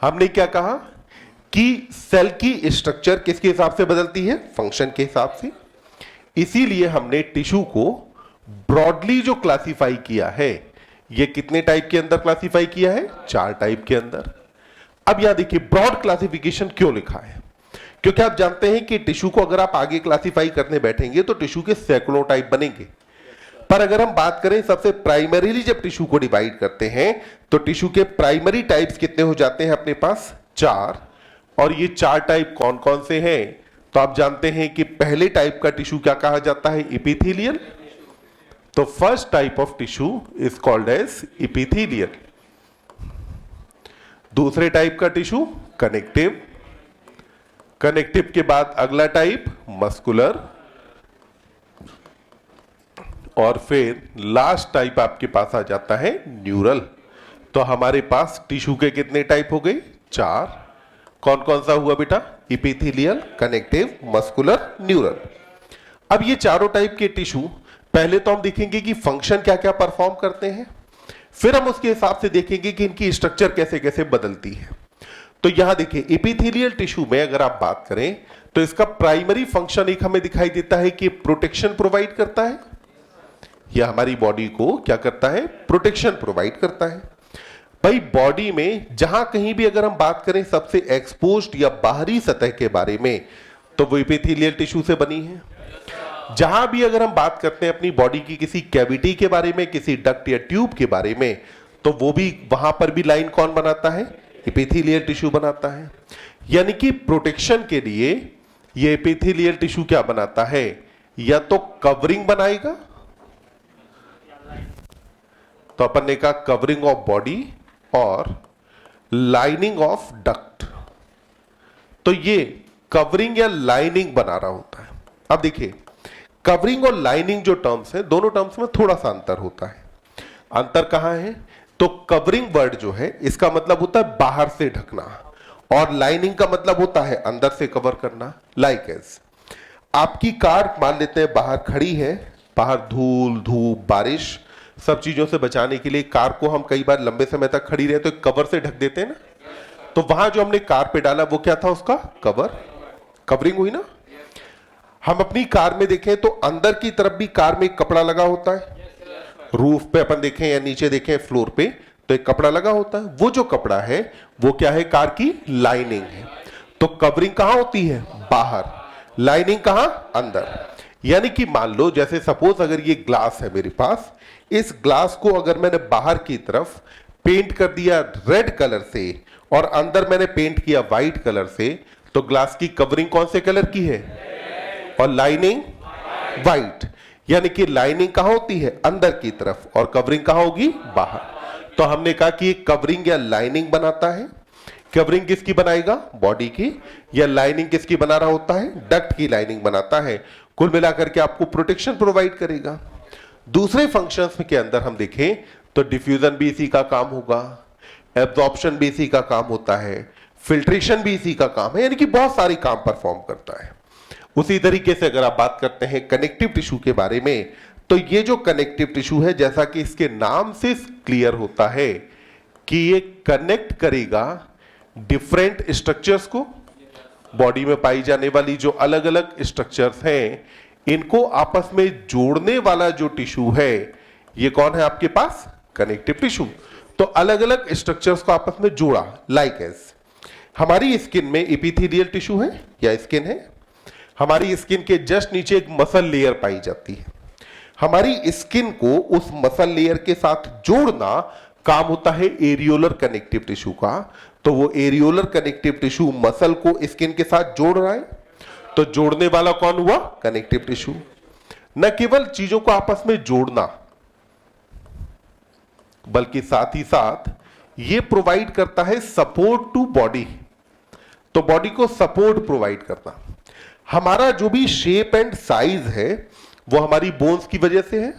हमने क्या कहा कि सेल की स्ट्रक्चर किसके हिसाब से बदलती है? फंक्शन के हिसाब से। इसीलिए हमने टिश्यू को ब्रॉडली जो क्लासिफाई किया है, ये कितने टाइप के अंदर क्लासिफाई किया है? 4 टाइप के अंदर। अब यहां देखिए ब्रॉड क्लासिफिकेशन क्यों लिखा है? क्योंकि आप जानते हैं कि टिश्यू को अगर आप आगे क्लासिफाई करने बैठेंगे तो टिश्यू के सैकड़ों टाइप बनेंगे, पर अगर हम बात करें सबसे प्राइमरीली जब टिश्यू को डिवाइड करते हैं तो टिश्यू के प्राइमरी टाइप्स कितने हो जाते हैं अपने पास? 4। और ये 4 टाइप कौन कौन से हैं? तो आप जानते हैं कि पहले टाइप का टिश्यू क्या कहा जाता है? एपिथेलियल। तो first type of tissue is called as epithelial. दूसरे टाइप का टिश्यू कनेक्टिव। कनेक्टिव के बाद अगला टाइप मस्कुलर, और फिर लास्ट टाइप आपके पास आ जाता है न्यूरल। तो हमारे पास टिश्यू के कितने टाइप हो गए? 4। कौन कौन सा हुआ बेटा? Epithelial, connective, muscular, neural. अब ये चारों टाइप के टिश्यू पहले तो हम देखेंगे कि फंक्शन क्या क्या परफॉर्म करते हैं, फिर हम उसके हिसाब से देखेंगे कि इनकी स्ट्रक्चर कैसे कैसे बदलती है। तो यहां देखिए एपिथेलियल टिश्यू में अगर आप बात करें तो इसका प्राइमरी फंक्शन एक हमें दिखाई देता है कि प्रोटेक्शन प्रोवाइड करता है। यह हमारी बॉडी को क्या करता है? प्रोटेक्शन प्रोवाइड करता है। भाई बॉडी में जहां कहीं भी अगर हम बात करें सबसे एक्सपोज्ड या बाहरी सतह के बारे में तो वो एपिथेलियल टिश्यू से बनी है। जहां भी अगर हम बात करते हैं अपनी बॉडी की किसी कैविटी के बारे में, किसी डक्ट या ट्यूब के बारे में, तो वो भी वहां पर भी लाइन कौन बनाता है? एपिथेलियल टिश्यू बनाता है। यानी कि प्रोटेक्शन के लिए ये एपिथेलियल टिश्यू क्या बनाता है? या तो कवरिंग बनाएगा, तो अपन ने कहा कवरिंग ऑफ बॉडी और लाइनिंग ऑफ डक्ट। तो ये कवरिंग या लाइनिंग बना रहा होता है। अब देखिए कवरिंग और लाइनिंग जो टर्म्स है, दोनों टर्म्स में थोड़ा सा अंतर होता है। अंतर कहां है? तो कवरिंग वर्ड जो है इसका मतलब होता है बाहर से ढकना, और लाइनिंग का मतलब होता है अंदर से कवर करना। लाइक एज आपकी कार मान लेते हैं बाहर खड़ी है, बाहर धूल, धूप, बारिश सब चीजों से बचाने के लिए कार को हम कई बार लंबे समय तक खड़ी रहे तो एक कवर से ढक देते हैं ना। तो वहां जो हमने कार पे डाला वो क्या था? उसका कवर, कवरिंग हुई ना। हम अपनी कार में देखें तो अंदर की तरफ भी कार में एक कपड़ा लगा होता है, रूफ पे अपन देखें या नीचे देखें फ्लोर पे, तो एक कपड़ा लगा होता है। वो जो कपड़ा है वो क्या है? कार की लाइनिंग है। तो कवरिंग कहां होती है? बाहर। लाइनिंग कहां? अंदर। यानी कि मान लो जैसे सपोज अगर ये ग्लास है मेरे पास, इस ग्लास को अगर मैंने बाहर की तरफ पेंट कर दिया रेड कलर से और अंदर मैंने पेंट किया व्हाइट कलर से, तो ग्लास की कवरिंग कौन से कलर की है? और लाइनिंग व्हाइट। यानी कि लाइनिंग कहां होती है? अंदर की तरफ, और कवरिंग कहां होगी? बाहर। तो हमने कहा कि कवरिंग या लाइनिंग बनाता है। कवरिंग किसकी बनाएगा? बॉडी की। या लाइनिंग किसकी बना रहा होता है? डक्ट की लाइनिंग बनाता है। कुल मिलाकर के आपको प्रोटेक्शन प्रोवाइड करेगा। दूसरे फंक्शंस के अंदर हम देखें तो डिफ्यूजन भी इसी का काम होगा, एब्जॉर्प्शन भी इसी का काम होता है, फिल्ट्रेशन भी इसी का काम है, यानी कि बहुत सारे काम परफॉर्म करता है। उसी तरीके से अगर आप बात करते हैं कनेक्टिव टिश्यू के बारे में, तो ये जो कनेक्टिव टिश्यू है, जैसा कि इसके नाम से क्लियर होता है कि ये कनेक्ट करेगा डिफरेंट स्ट्रक्चर्स को। बॉडी में पाई जाने वाली जो अलग अलग स्ट्रक्चर्स हैं, इनको आपस में जोड़ने वाला जो टिश्यू है, ये कौन है आपके पास? Connective tissue. तो अलग अलग स्ट्रक्चर्स को आपस में जोड़ा, लाइक एज हमारी स्किन में एपिथेलियल टिश्यू है या स्किन है। हमारी स्किन के जस्ट नीचे एक मसल लेयर पाई जाती है। हमारी स्किन को उस मसल लेयर के साथ जोड़ना काम होता है एरियोलर कनेक्टिव टिश्यू का। तो वो एरियोलर कनेक्टिव टिश्यू मसल को स्किन के साथ जोड़ रहा है, तो जोड़ने वाला कौन हुआ? Connective tissue. न केवल चीजों को आपस में जोड़ना, बल्कि साथ ही साथ ये प्रोवाइड करता है सपोर्ट टू बॉडी। तो बॉडी को सपोर्ट प्रोवाइड करना। हमारा जो भी शेप एंड साइज है वो हमारी बोन्स की वजह से है।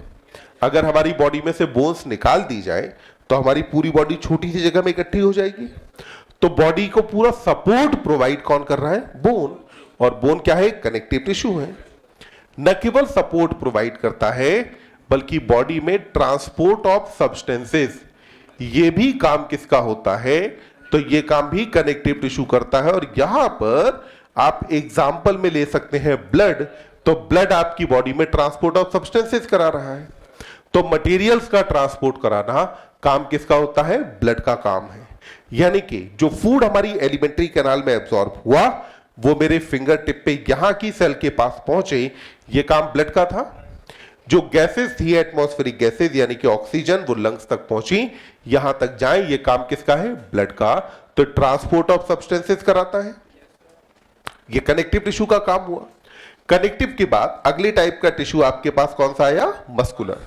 अगर हमारी बॉडी में से बोन्स निकाल दी जाए तो हमारी पूरी बॉडी छोटी सी जगह में इकट्ठी हो जाएगी। तो बॉडी को पूरा सपोर्ट प्रोवाइड कौन कर रहा है? बोन। और बोन क्या है? कनेक्टिव टिश्यू है। न केवल सपोर्ट प्रोवाइड करता है, बल्कि बॉडी में ट्रांसपोर्ट ऑफ सब्सटेंसेस, ये भी काम किसका होता है? तो ये काम भी कनेक्टिव टिश्यू करता है। और यहां पर आप एग्जाम्पल में ले सकते हैं ब्लड। तो ब्लड आपकी बॉडी में ट्रांसपोर्ट ऑफ सब्सटेंसेस करा रहा है। तो मटेरियल्स का ट्रांसपोर्ट कराना काम किसका होता है? ब्लड का काम है। यानी कि जो फूड हमारी एलिमेंट्री कैनाल में एब्जॉर्ब हुआ, वो मेरे फिंगर टिप पे यहां की सेल के पास पहुंचे, ये काम ब्लड का था। जो गैसेस थी एटमॉस्फेरिक गैसेस यानी कि ऑक्सीजन, वो लंग्स तक पहुंची, यहां तक जाए, ये काम किसका है? ब्लड का। तो ट्रांसपोर्ट ऑफ सब्सटेंसेस कराता है। ये कनेक्टिव टिश्यू का काम हुआ। कनेक्टिव के बाद अगले टाइप का टिश्यू आपके पास कौन सा आया? मस्कुलर।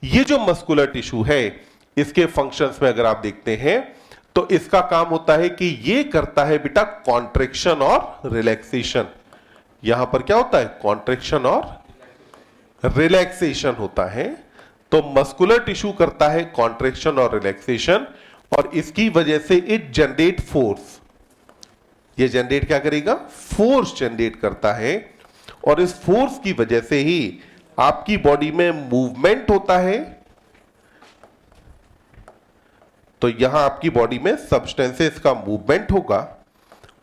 ये जो मस्कुलर टिश्यू है, इसके फंक्शंस में अगर आप देखते हैं तो इसका काम होता है कि ये करता है बेटा कॉन्ट्रैक्शन और रिलैक्सेशन। यहां पर क्या होता है? कॉन्ट्रैक्शन और रिलैक्सेशन होता है। तो मस्कुलर टिश्यू करता है कॉन्ट्रैक्शन और रिलैक्सेशन, और इसकी वजह से इट जनरेट फोर्स। ये जनरेट क्या करेगा? फोर्स जनरेट करता है। और इस फोर्स की वजह से ही आपकी बॉडी में मूवमेंट होता है। तो यहां आपकी बॉडी में सब्सटेंसेस का मूवमेंट होगा,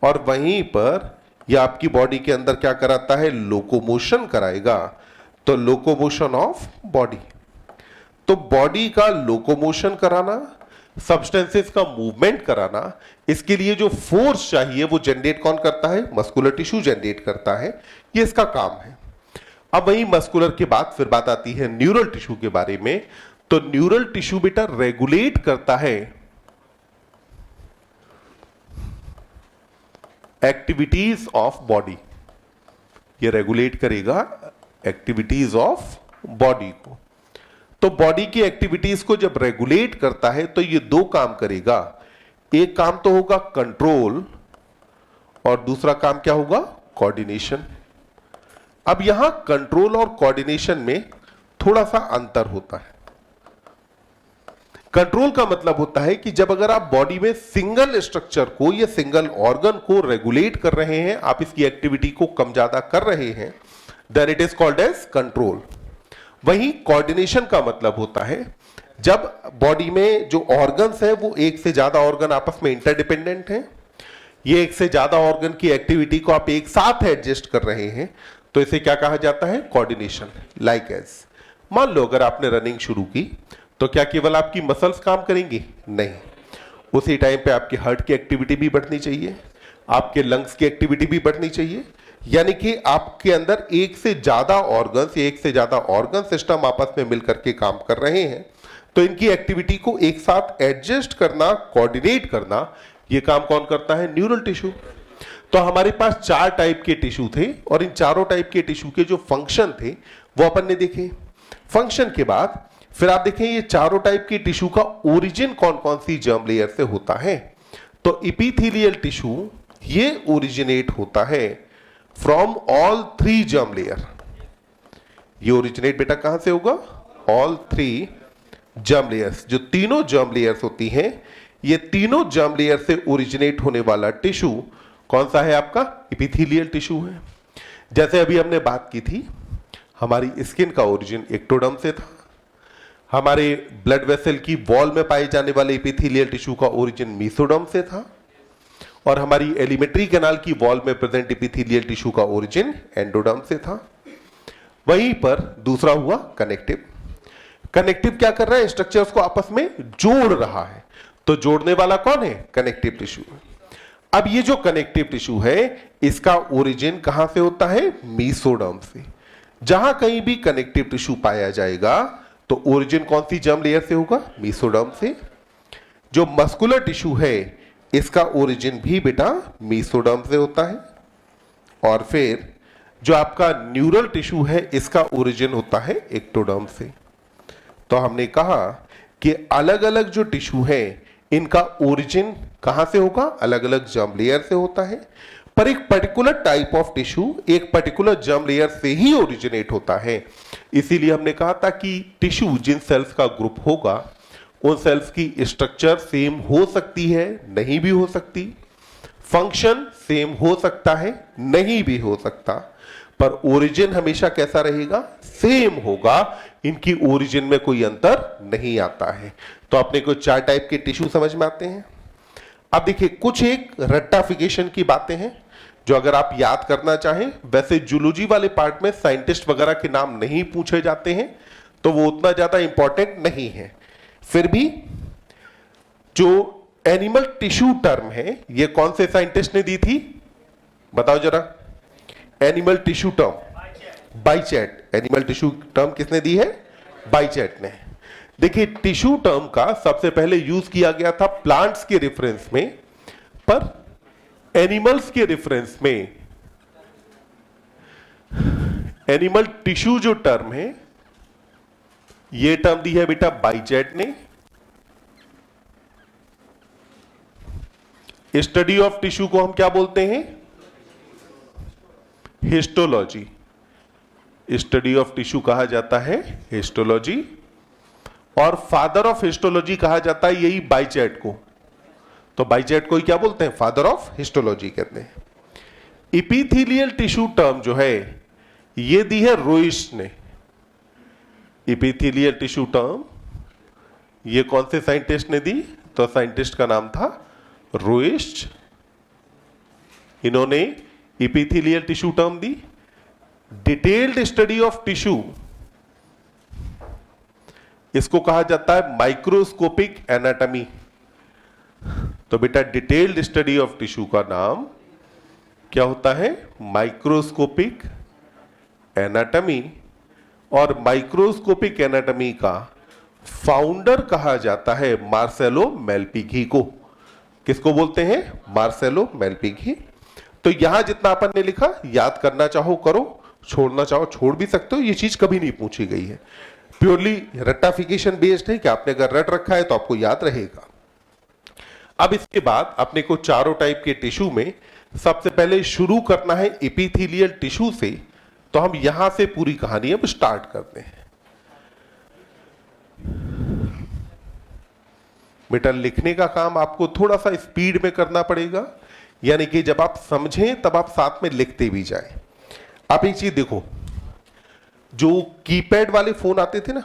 और वहीं पर यह आपकी बॉडी के अंदर क्या कराता है? लोकोमोशन कराएगा। तो लोकोमोशन ऑफ बॉडी। तो बॉडी का लोकोमोशन कराना, सब्सटेंसेस का मूवमेंट कराना, इसके लिए जो फोर्स चाहिए वो जनरेट कौन करता है? मस्कुलर टिश्यू जनरेट करता है। ये इसका काम है। अब वही मस्कुलर के बाद फिर बात आती है न्यूरल टिश्यू के बारे में। तो न्यूरल टिश्यू बेटा रेगुलेट करता है एक्टिविटीज ऑफ बॉडी। ये रेगुलेट करेगा एक्टिविटीज ऑफ बॉडी को। तो बॉडी की एक्टिविटीज को जब रेगुलेट करता है तो ये दो काम करेगा। एक काम तो होगा कंट्रोल, और दूसरा काम क्या होगा? कोऑर्डिनेशन। अब यहां कंट्रोल और कोऑर्डिनेशन में थोड़ा सा अंतर होता है। कंट्रोल का मतलब होता है कि जब अगर आप बॉडी में सिंगल स्ट्रक्चर को या सिंगल ऑर्गन को रेगुलेट कर रहे हैं, आप इसकी एक्टिविटी को कम ज्यादा कर रहे हैं, then it is called as control. वहीं कोऑर्डिनेशन का मतलब होता है जब बॉडी में जो ऑर्गन्स हैं वो एक से ज्यादा ऑर्गन आपस में इंटरडिपेंडेंट हैं, ये एक से ज्यादा ऑर्गन की एक्टिविटी को आप एक साथ एडजस्ट कर रहे हैं, तो इसे क्या कहा जाता है? कोऑर्डिनेशन। लाइक एज, मान लो अगर आपने रनिंग शुरू की तो क्या केवल आपकी मसल्स काम करेंगी? नहीं, उसी टाइम पे आपके हार्ट की एक्टिविटी भी बढ़नी चाहिए, आपके लंग्स की एक्टिविटी भी बढ़नी चाहिए, यानी कि आपके अंदर एक से ज्यादा ऑर्गन सिस्टम आपस में मिलकर के काम कर रहे हैं। तो इनकी एक्टिविटी को एक साथ एडजस्ट करना, कोऑर्डिनेट करना, ये काम कौन करता है? Neural tissue. तो हमारे पास 4 टाइप के टिश्यू थे और इन चारों टाइप के टिश्यू के जो फंक्शन थे वो अपन ने देखे। फंक्शन के बाद फिर आप देखें ये चारों टाइप के टिश्यू का ओरिजिन कौन कौन सी जर्म लेयर से होता है। तो इपिथेलियल टिश्यू ये ओरिजिनेट होता है फ्रॉम ऑल 3 जर्म लेयर। ये ओरिजिनेट बेटा कहां से होगा? All 3 germ layers. जो तीनों जर्म लेयर्स होती हैं, ये तीनों जर्म लेयर से ओरिजिनेट होने वाला टिश्यू कौन सा है? आपका इपिथेलियल टिश्यू है। जैसे अभी हमने बात की थी, हमारी स्किन का ओरिजिन एक्टोडर्म से था, हमारे ब्लड वेसल की वॉल में पाए जाने वाले इपिथेलियल टिश्यू का ओरिजिन मेसोडर्म से था, और हमारी एलिमेंट्री कैनाल की वॉल में प्रेजेंट इपिथेलियल टिश्यू का ओरिजिन एंडोडर्म से था। वहीं पर दूसरा हुआ कनेक्टिव। कनेक्टिव क्या कर रहा है? स्ट्रक्चर्स को आपस में जोड़ रहा है। तो जोड़ने वाला कौन है? Connective tissue. अब ये जो कनेक्टिव टिश्यू है इसका ओरिजिन कहां से होता है? मेसोडर्म से। जहां कहीं भी कनेक्टिव टिश्यू पाया जाएगा तो ओरिजिन कौन सी जर्म लेयर से होगा? मेसोडर्म से। जो मस्कुलर टिश्यू है इसका ओरिजिन भी बेटा मेसोडर्म से होता है। और फिर जो आपका न्यूरल टिश्यू है इसका ओरिजिन होता है एक्टोडर्म से। तो हमने कहा कि अलग अलग जो टिश्यू है इनका ओरिजिन कहां से होगा? अलग अलग जर्म लेयर से होता है। पर एक पर्टिकुलर टाइप ऑफ टिश्यू एक पर्टिकुलर जर्म लेयर से ही ओरिजिनेट होता है। इसीलिए हमने कहा था कि टिश्यू जिन सेल्स का ग्रुप होगा उन सेल्स की स्ट्रक्चर सेम हो सकती है, नहीं भी हो सकती, फंक्शन सेम हो सकता है, नहीं भी हो सकता, पर ओरिजिन हमेशा कैसा रहेगा? सेम होगा। इनकी ओरिजिन में कोई अंतर नहीं आता है। तो अपने को 4 टाइप के टिश्यू समझ में आते हैं। अब देखिए कुछ एक रट्टाफिकेशन की बातें हैं जो अगर आप याद करना चाहें, वैसे जूलॉजी वाले पार्ट में साइंटिस्ट वगैरह के नाम नहीं पूछे जाते हैं तो वो उतना ज्यादा इंपॉर्टेंट नहीं है। फिर भी जो एनिमल टिश्यू टर्म है ये कौन से साइंटिस्ट ने दी थी? बताओ जरा। Animal tissue term Bichat. Animal tissue term किसने दी है? बाइचेट ने। देखिए टिश्यू टर्म का सबसे पहले यूज किया गया था प्लांट्स के रेफरेंस में, पर एनिमल्स के रेफरेंस में एनिमल टिश्यू जो टर्म है ये टर्म दी है बेटा बाइचेट ने। स्टडी ऑफ टिश्यू को हम क्या बोलते हैं? हिस्टोलॉजी। स्टडी ऑफ टिश्यू कहा जाता है हिस्टोलॉजी, और फादर ऑफ हिस्टोलॉजी कहा जाता है यही बाइचेट को। तो बाइचेट को ही क्या बोलते हैं? फादर ऑफ हिस्टोलॉजी कहते हैं। इपिथेलियल टिश्यू टर्म जो है ये दी है रोइस्ट ने। इपिथेलियल टिश्यू टर्म ये कौन से साइंटिस्ट ने दी? तो साइंटिस्ट का नाम था रोइस्ट। इन्होंने epithelial tissue term the. Detailed study of tissue इसको कहा जाता है माइक्रोस्कोपिक एनाटॉमी। तो बेटा डिटेल्ड स्टडी ऑफ टिश्यू का नाम क्या होता है? Microscopic anatomy. और माइक्रोस्कोपिक एनाटॉमी का फाउंडर कहा जाता है मार्सेलो मेलपिघी को। किसको बोलते हैं? मार्सेलो मेलपिघी। तो यहां जितना अपन ने लिखा याद करना चाहो करो, छोड़ना चाहो छोड़ भी सकते हो, ये चीज कभी नहीं पूछी गई है। प्योरली रट्टाफिकेशन बेस्ड है कि आपने अगर रट रखा है तो आपको याद रहेगा। अब इसके बाद अपने को चारों टाइप के टिश्यू में सबसे पहले शुरू करना है एपिथेलियल टिश्यू से। तो हम यहां से पूरी कहानी अब स्टार्ट करते हैं। बेटा लिखने का काम आपको थोड़ा सा स्पीड में करना पड़ेगा, यानी कि जब आप समझें तब आप साथ में लिखते भी जाएं। आप एक चीज देखो, जो कीपैड वाले फोन आते थे ना,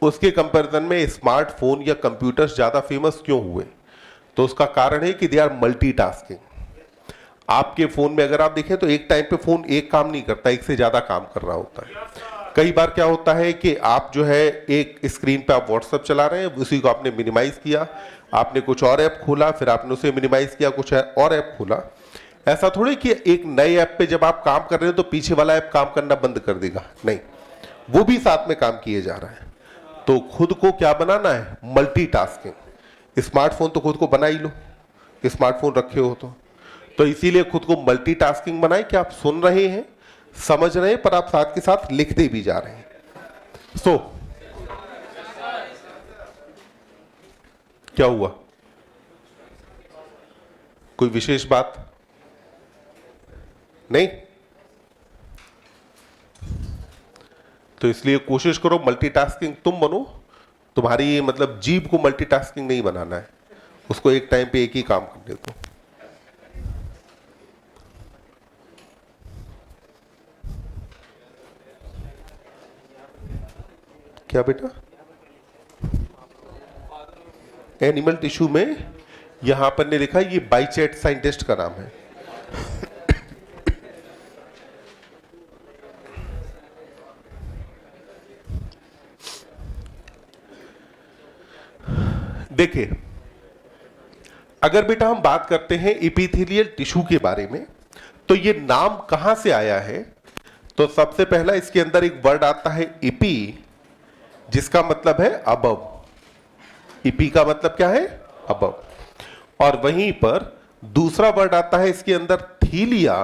उसके कंपैरिजन में स्मार्टफोन या कंप्यूटर्स ज्यादा फेमस क्यों हुए? तो उसका कारण है कि दे आर मल्टीटास्किंग। आपके फोन में अगर आप देखें तो एक टाइम पे फोन एक काम नहीं करता, एक से ज्यादा काम कर रहा होता है। कई बार क्या होता है कि आप जो है एक स्क्रीन पे आप व्हाट्सएप चला रहे हैं, उसी को आपने मिनिमाइज किया, आपने कुछ और ऐप खोला, फिर आपने उसे मिनिमाइज किया, कुछ और ऐप खोला। ऐसा थोड़ी कि एक नए ऐप पे जब आप काम कर रहे हो तो पीछे वाला ऐप काम करना बंद कर देगा, नहीं, वो भी साथ में काम किए जा रहा है। तो खुद को क्या बनाना है, मल्टीटास्किंग। स्मार्टफोन तो खुद को बना ही लो, स्मार्टफोन रखे हो तो इसीलिए खुद को मल्टीटास्किंग बनाए कि आप सुन रहे हैं, समझ रहे हैं, पर आप साथ के साथ लिखते भी जा रहे हैं। क्या हुआ, कोई विशेष बात नहीं? तो इसलिए कोशिश करो मल्टीटास्किंग तुम बनो, तुम्हारी मतलब जीभ को मल्टीटास्किंग नहीं बनाना है, उसको एक टाइम पे एक ही काम करने दो। क्या बेटा, एनिमल टिश्यू में यहां पर ने लिखा ये बाइचेट साइंटिस्ट का नाम है। देखिए, अगर बेटा हम बात करते हैं एपिथेलियल टिश्यू के बारे में, तो ये नाम कहां से आया है? तो सबसे पहला इसके अंदर एक वर्ड आता है इपी, जिसका मतलब है अबव। इपी का मतलब क्या है? अबव। और वहीं पर दूसरा वर्ड आता है इसके अंदर थीलिया,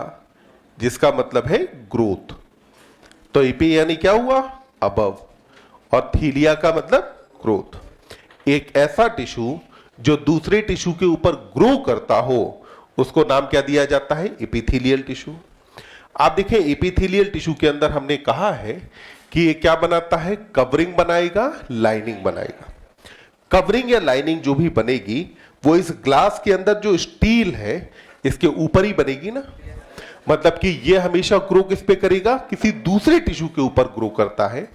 जिसका मतलब है ग्रोथ। तो इपी यानी क्या हुआ? अबव, और थीलिया का मतलब ग्रोथ। एक ऐसा टिश्यू जो दूसरे टिश्यू के ऊपर ग्रो करता हो, उसको नाम क्या दिया जाता है? Epithelial tissue. आप देखें, एपिथेलियल टिश्यू के अंदर हमने कहा है कि ये क्या बनाता है? कवरिंग बनाएगा, लाइनिंग बनाएगा। कवरिंग या लाइनिंग जो भी बनेगी वो इस ग्लास के अंदर जो स्टील है इसके ऊपर ही बनेगी ना। मतलब कि ये हमेशा ग्रो किस पे करेगा? किसी दूसरे टिश्यू के ऊपर ग्रो करता है,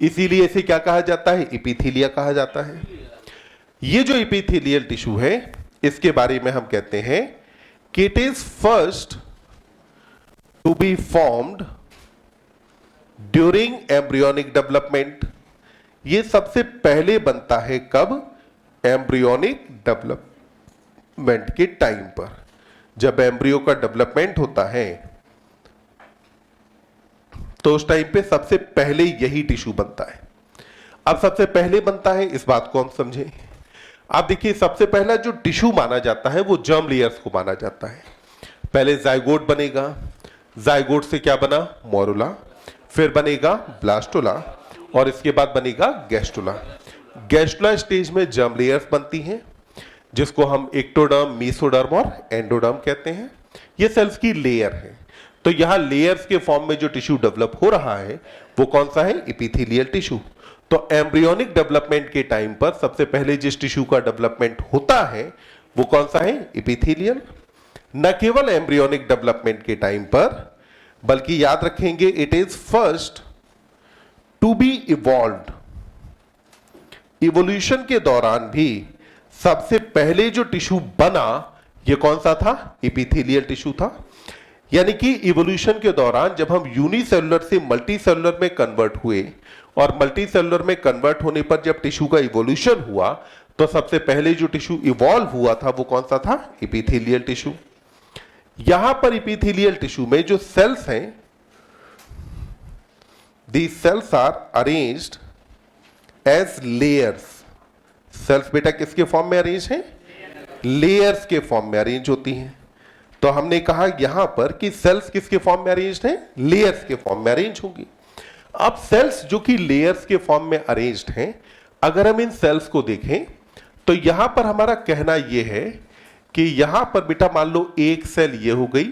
इसीलिए इसे क्या कहा जाता है? एपिथेलिया कहा जाता है। ये जो एपिथेलियल टिश्यू है, इसके बारे में हम कहते हैं कि it is first to be formed during embryonic development. ये सबसे पहले बनता है कब? एम्ब्रियोनिक डेवलपमेंट के टाइम पर। जब एम्ब्रियो का डेवलपमेंट होता है तो उस टाइम पे सबसे पहले यही टिश्यू बनता है। अब सबसे पहले बनता है, इस बात को हम समझें। आप देखिए, सबसे पहला जो टिश्यू माना जाता है वो जर्म लेयर्स को माना जाता है। पहले जाइगोट बनेगा, जाइगोट से क्या बना? मोरुला, फिर बनेगा ब्लास्टोला, और इसके बाद बनेगा गैस्टुला। गैस्टुला स्टेज में जर्म लेयर्स बनती हैं, जिसको हम एक्टोडर्म, मेसोडर्म और एंडोडर्म कहते हैं। ये सेल्स की लेयर है। तो यहां लेयर्स के फॉर्म में जो टिश्यू डेवलप हो रहा है वो कौन सा है? Epithelial tissue. तो एम्ब्रियोनिक डेवलपमेंट के टाइम पर सबसे पहले जिस टिश्यू का डेवलपमेंट होता है वो कौन सा है? एपिथेलियल। न केवल एम्ब्रियोनिक डेवलपमेंट के टाइम पर, बल्कि याद रखेंगे it is first to be evolved. Evolution के दौरान भी सबसे पहले जो टिश्यू बना ये कौन सा था? एपिथेलियल टिश्यू था। यानी कि इवोल्यूशन के दौरान जब हम यूनिसेलुलर से मल्टीसेलुलर में कन्वर्ट हुए, और मल्टीसेलुलर में कन्वर्ट होने पर जब टिश्यू का इवोल्यूशन हुआ, तो सबसे पहले जो टिश्यू इवॉल्व हुआ था वो कौन सा था? Epithelial tissue. यहां पर एपिथेलियल टिश्यू में जो सेल्स हैं, these cells are arranged as layers। Cells बेटा किसके फॉर्म में अरेंज हैं? लेयर्स के फॉर्म में अरेंज होती हैं। तो हमने कहा यहां पर कि सेल्स किसके फॉर्म में अरेंज हैं? लेयर्स के फॉर्म में अरेंज होंगी। अब सेल्स जो कि लेयर्स के फॉर्म में अरेंज्ड हैं, अगर हम इन सेल्स को देखें तो यहां पर हमारा कहना यह है कि यहां पर बेटा मान लो एक सेल ये हो गई,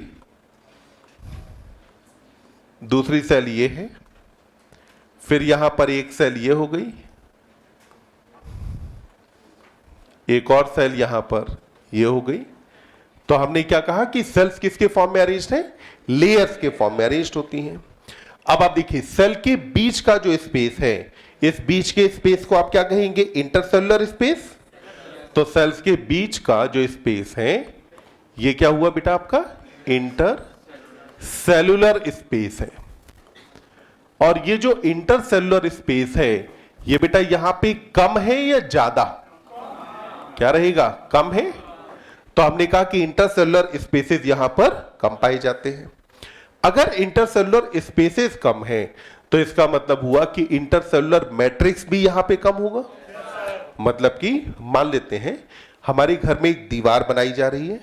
दूसरी सेल ये है, फिर यहां पर एक सेल ये हो गई, एक और सेल यहां पर ये हो गई। तो हमने क्या कहा कि सेल्स किसके फॉर्म में अरेंज्ड हैं? लेयर्स के फॉर्म में अरेंज्ड होती हैं। अब आप देखिए, सेल के बीच का जो स्पेस है, इस बीच के स्पेस को आप क्या कहेंगे? Intercellular space. तो सेल्स के बीच का जो स्पेस है ये क्या हुआ बेटा? आपका इंटर सेलुलर स्पेस है। और ये जो इंटर सेलुलर स्पेस है ये बेटा यहां पे कम है या ज्यादा? क्या रहेगा? कम है। तो हमने कहा कि इंटरसेलुलर स्पेसेस यहां पर कम पाए जाते हैं। अगर इंटरसेलुलर स्पेसेस कम है तो इसका मतलब हुआ कि इंटरसेलुलर मैट्रिक्स भी यहां पे कम होगा। मतलब कि मान लेते हैं हमारे घर में एक दीवार बनाई जा रही है,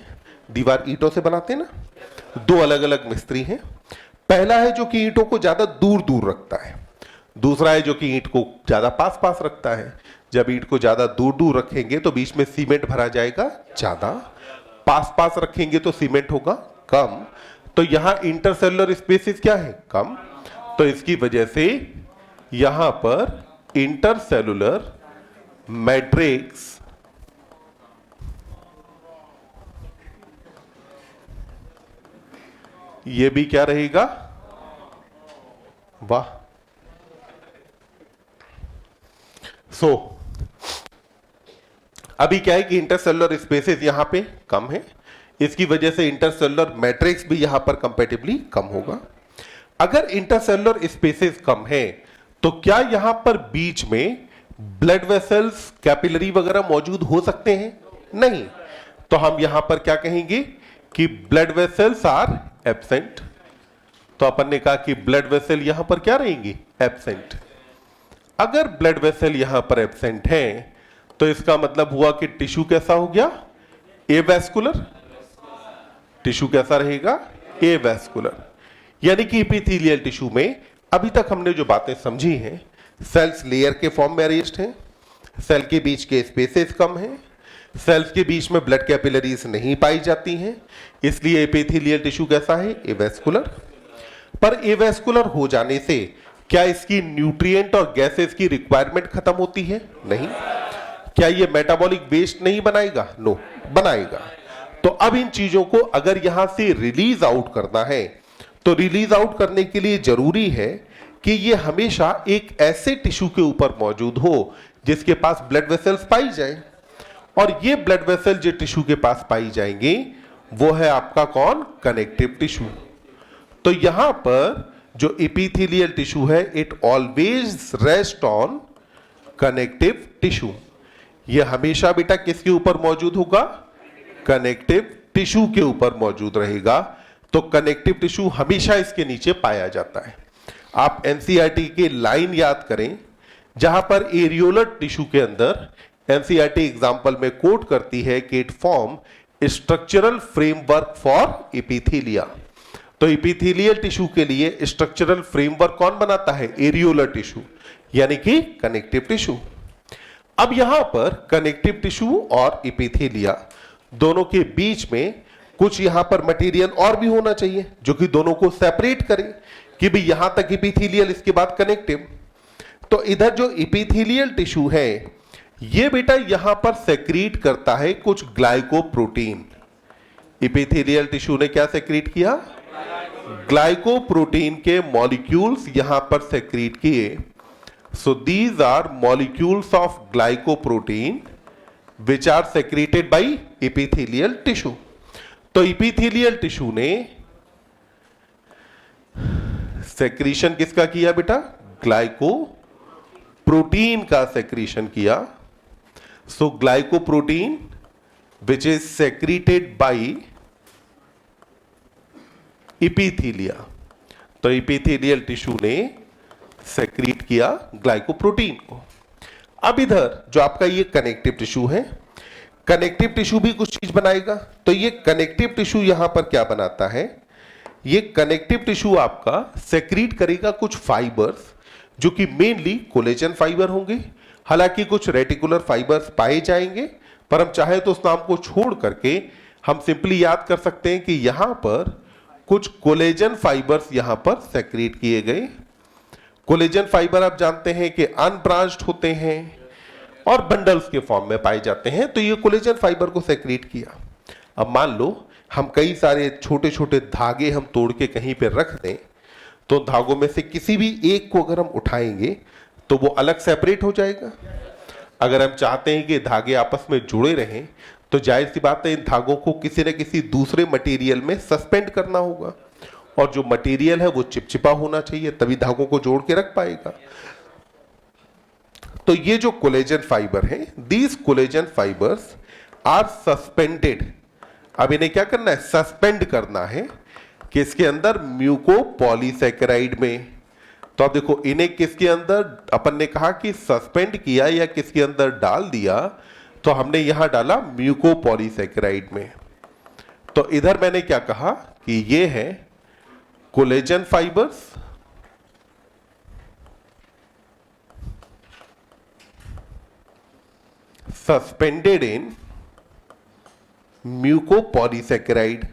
दीवार ईंटों से बनाते हैं ना, दो अलग अलग मिस्त्री हैं। पहला है जो कि ईंटों को ज्यादा दूर दूर रखता है, दूसरा है जो कि ईंट को ज्यादा पास पास रखता है। जब ईंट को ज्यादा दूर दूर रखेंगे तो बीच में सीमेंट भरा जाएगा ज्यादा, पास पास रखेंगे तो सीमेंट होगा कम। तो यहां इंटरसेलुलर स्पेसिस क्या है? कम। तो इसकी वजह से यहां पर इंटरसेलुलर मैट्रिक्स ये भी क्या रहेगा? वाह। अभी क्या है कि इंटरसेलुलर स्पेसेस यहां पे कम है, इसकी वजह से इंटरसेलुलर मैट्रिक्स भी यहां पर कंपैटिबली कम होगा। अगर इंटरसेलुलर स्पेसेस कम है तो क्या यहां पर बीच में ब्लड वेसल्स, कैपिलरी वगैरह मौजूद हो सकते हैं? नहीं। तो हम यहां पर क्या कहेंगे कि ब्लड वेसल्स आर एब्सेंट। तो अपन ने कहा कि ब्लड वेसल यहां पर क्या रहेंगी? एब्सेंट। अगर ब्लड वेसल यहां पर एब्सेंट है तो इसका मतलब हुआ कि टिश्यू कैसा हो गया? एवैस्कुलर। टिश्यू कैसा रहेगा? एवैस्कुलर। यानी कि एपिथेलियल टिश्यू में अभी तक हमने जो बातें समझी हैं, सेल्स लेयर के फॉर्म में अरेंज्ड हैं, सेल के बीच के स्पेसेस कम हैं, सेल्स के बीच में ब्लड कैपिलरीज नहीं पाई जाती हैं, इसलिए एपिथेलियल टिश्यू कैसा है? एवैस्कुलर। पर एवैस्कुलर हो जाने से क्या इसकी न्यूट्रिएंट और गैसेस की रिक्वायरमेंट खत्म होती है? नहीं। क्या ये मेटाबॉलिक वेस्ट नहीं बनाएगा? नो, बनाएगा। तो अब इन चीजों को अगर यहां से रिलीज आउट करना है तो रिलीज आउट करने के लिए जरूरी है कि ये हमेशा एक ऐसे टिश्यू के ऊपर मौजूद हो जिसके पास ब्लड वेसल्स पाई जाए। और ये ब्लड वेसल जो टिश्यू के पास पाई जाएंगे वो है आपका कौन? Connective tissue. तो यहां पर जो एपिथेलियल टिश्यू है it always rest on connective tissue. ये हमेशा बेटा किसके ऊपर मौजूद होगा? कनेक्टिव टिश्यू के ऊपर मौजूद रहेगा। तो कनेक्टिव टिश्यू हमेशा इसके नीचे पाया जाता है। आप एनसीईआरटी के लाइन याद करें जहां पर एरियोलर टिश्यू के अंदर एनसीईआरटी एग्जांपल में कोट करती है कि it form structural framework for epithelia. तो एपिथेलियल टिश्यू के लिए स्ट्रक्चरल फ्रेमवर्क कौन बनाता है? एरियोलर टिश्यू, यानी कि कनेक्टिव टिश्यू। अब यहां पर कनेक्टिव टिश्यू और एपिथेलिया दोनों के बीच में कुछ यहां पर मटेरियल और भी होना चाहिए जो कि दोनों को सेपरेट करे कि भी यहां तक एपिथेलियल, इसके बाद कनेक्टिव। तो इधर जो एपिथेलियल टिश्यू है ये बेटा यहां पर सेक्रीट करता है कुछ ग्लाइकोप्रोटीन। एपिथेलियल टिश्यू ने क्या सेक्रीट किया? ग्लाइकोप्रोटीन के मॉलिक्यूल्स यहां पर सेक्रीट किए। So these are molecules of glycoprotein which are secreted by epithelial tissue. तो एपिथेलियल टिश्यू ने सेक्रीशन किसका किया बेटा? ग्लाइकोप्रोटीन का सेक्रीशन किया। So glycoprotein which is secreted by epithelia. तो एपिथेलियल टिश्यू ने सेक्रीट किया ग्लाइकोप्रोटीन को। अब इधर जो आपका ये कनेक्टिव टिश्यू है, कनेक्टिव टिश्यू भी कुछ चीज बनाएगा। तो ये कनेक्टिव टिश्यू यहां पर क्या बनाता है? ये कनेक्टिव टिश्यू आपका सेक्रीट करेगा कुछ फाइबर्स जो कि मेनली कोलेजन फाइबर होंगे। हालांकि कुछ रेटिकुलर फाइबर्स पाए जाएंगे, पर हम चाहे तो उस नाम को छोड़ करके हम सिंपली याद कर सकते हैं कि यहां पर कुछ कोलेजन फाइबर्स यहां पर सेक्रेट किए गए। कोलेजन फाइबर आप जानते हैं कि अनब्रांच्ड होते हैं और बंडल्स के फॉर्म में पाए जाते हैं। तो ये कोलेजन फाइबर को सेक्रेट किया। अब मान लो हम कई सारे छोटे छोटे धागे हम तोड़ के कहीं पे रख दें, तो धागों में से किसी भी एक को अगर हम उठाएंगे तो वो अलग सेपरेट हो जाएगा। अगर हम चाहते हैं कि धागे आपस में जुड़े रहें तो जाहिर सी बात है इन धागों को किसी न किसी दूसरे मटेरियल में सस्पेंड करना होगा, और जो मटेरियल है वो चिपचिपा होना चाहिए, तभी धागों को जोड़ के रख पाएगा। तो ये जो कोलेजन फाइबर है, these collagen fibres are suspended. अब इन्हें क्या करना है? सस्पेंड करना है। किसके अंदर? म्यूकोपॉलीसैकेराइड में। तो अब देखो इन्हें किसके अंदर अपन ने कहा कि सस्पेंड किया या किसके अंदर डाल दिया, तो हमने यहां डाला म्यूकोपॉलीसैकेराइड में। तो इधर मैंने क्या कहा कि ये है collagen fibres suspended in mucopolysaccharide.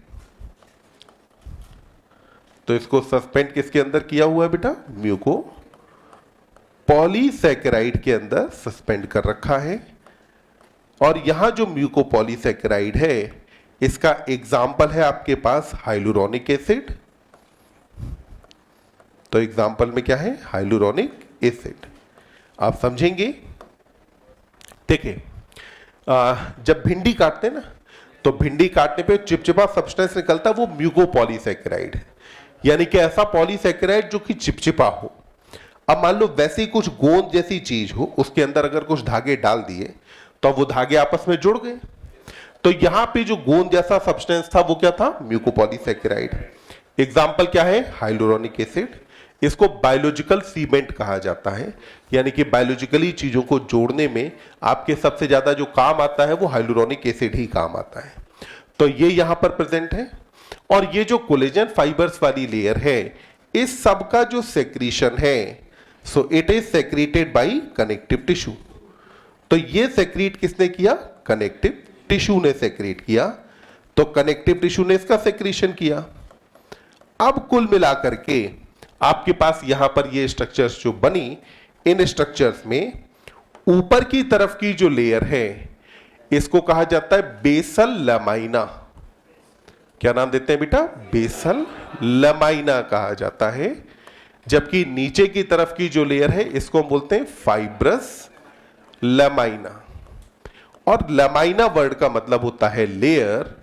तो इसको सस्पेंड किसके अंदर किया हुआ है बेटा? म्यूकोपॉलीसैकेराइड के अंदर सस्पेंड कर रखा है। और यहां जो म्यूकोपॉलीसैकेराइड है, इसका एग्जाम्पल है आपके पास हाइलुरोनिक एसिड। तो एग्जाम्पल में क्या है? Hyaluronic acid. आप समझेंगे। देखिए जब भिंडी काटते हैं ना, तो भिंडी काटने पे चिपचिपा सब्सटेंस निकलता है, वो म्यूकोपॉलीसैकेराइड है, यानी कि ऐसा पॉलीसैकेराइड जो कि चिपचिपा हो। अब मान लो वैसे ही कुछ गोंद जैसी चीज हो, उसके अंदर अगर कुछ धागे डाल दिए तो वो धागे आपस में जुड़ गए। तो यहां पे जो गोंद जैसा सब्सटेंस था वो क्या था? म्यूकोपॉलीसैकेराइड। एग्जाम्पल क्या है? Hyaluronic acid. इसको बायोलॉजिकल सीमेंट कहा जाता है, यानी कि बायोलॉजिकली चीजों को जोड़ने में आपके सबसे ज्यादा जो काम आता है वो हाइलुरोनिक एसिड ही काम आता है। तो ये यहां पर प्रेजेंट है। और ये जो कोलेजन फाइबर्स वाली लेयर है, इस सब का जो सेक्रीशन है, so it is secreted by connective tissue. तो ये सेक्रेट किसने किया? कनेक्टिव टिश्यू ने सेक्रेट किया। तो कनेक्टिव टिश्यू ने इसका सेक्रीशन किया। अब कुल मिलाकर के आपके पास यहां पर ये स्ट्रक्चर्स जो बनी, इन स्ट्रक्चर्स में ऊपर की तरफ की जो लेयर है, इसको कहा जाता है बेसल लमाइना। क्या नाम देते हैं बेटा? बेसल लमाइना कहा जाता है। जबकि नीचे की तरफ की जो लेयर है, इसको हम बोलते हैं फाइब्रस लमाइना। और लमाइना वर्ड का मतलब होता है लेयर।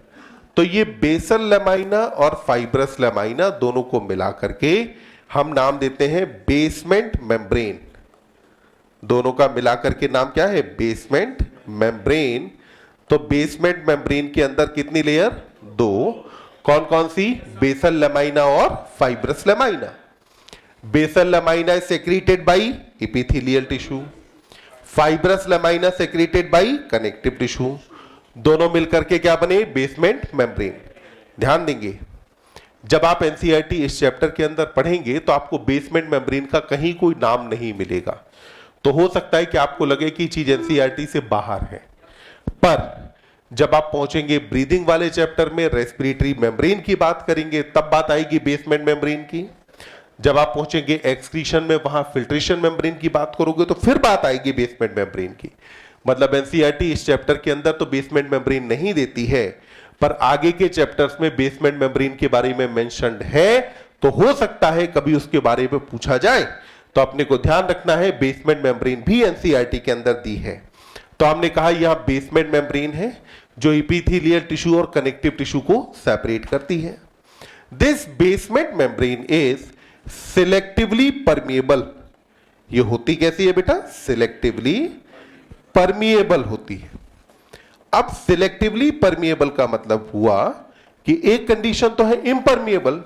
तो ये बेसल लमाइना और फाइब्रस लमाइना दोनों को मिला करके हम नाम देते हैं बेसमेंट मेम्ब्रेन। दोनों का मिलाकर के नाम क्या है? Basement membrane. तो बेसमेंट मेम्ब्रेन के अंदर कितनी लेयर? दो। कौन कौन सी? बेसल लमाइना और fibrous lamina. Basal lamina is secreted by epithelial tissue, fibrous lamina secreted by connective tissue. दोनों मिलकर के क्या बने? Basement membrane. ध्यान देंगे, जब आप एनसीईआरटी इस चैप्टर के अंदर पढ़ेंगे तो आपको बेसमेंट मेम्ब्रेन का कहीं कोई नाम नहीं मिलेगा। तो हो सकता है कि आपको लगे कि चीज एनसीईआरटी से बाहर है, पर जब आप पहुंचेंगे ब्रीदिंग वाले चैप्टर में, रेस्पिरेटरी मेम्ब्रेन की बात करेंगे, तब बात आएगी बेसमेंट मेम्ब्रेन की। जब आप पहुंचेंगे एक्सक्रीशन में, वहां फिल्ट्रेशन मेम्ब्रेन की बात करोगे, तो फिर बात आएगी बेसमेंट मेम्ब्रेन की। मतलब एनसीईआरटी इस चैप्टर के अंदर तो बेसमेंट मेम्ब्रेन नहीं देती है, पर आगे के चैप्टर्स में बेसमेंट मेम्ब्रेन के बारे में मेंशन्ड है। तो हो सकता है कभी उसके बारे में पूछा जाए, तो अपने को ध्यान रखना है बेसमेंट मेम्ब्रेन भी एनसीईआरटी के अंदर दी है। तो हमने कहा यहां बेसमेंट मेम्ब्रेन है जो एपिथेलियल टिश्यू और कनेक्टिव टिश्यू को सेपरेट करती है। This basement membrane is selectively permeable. ये होती कैसी है बेटा? सिलेक्टिवली परमिएबल होती है। अब सिलेक्टिवली परमिएबल का मतलब हुआ कि एक कंडीशन तो है इम्परमिएबल,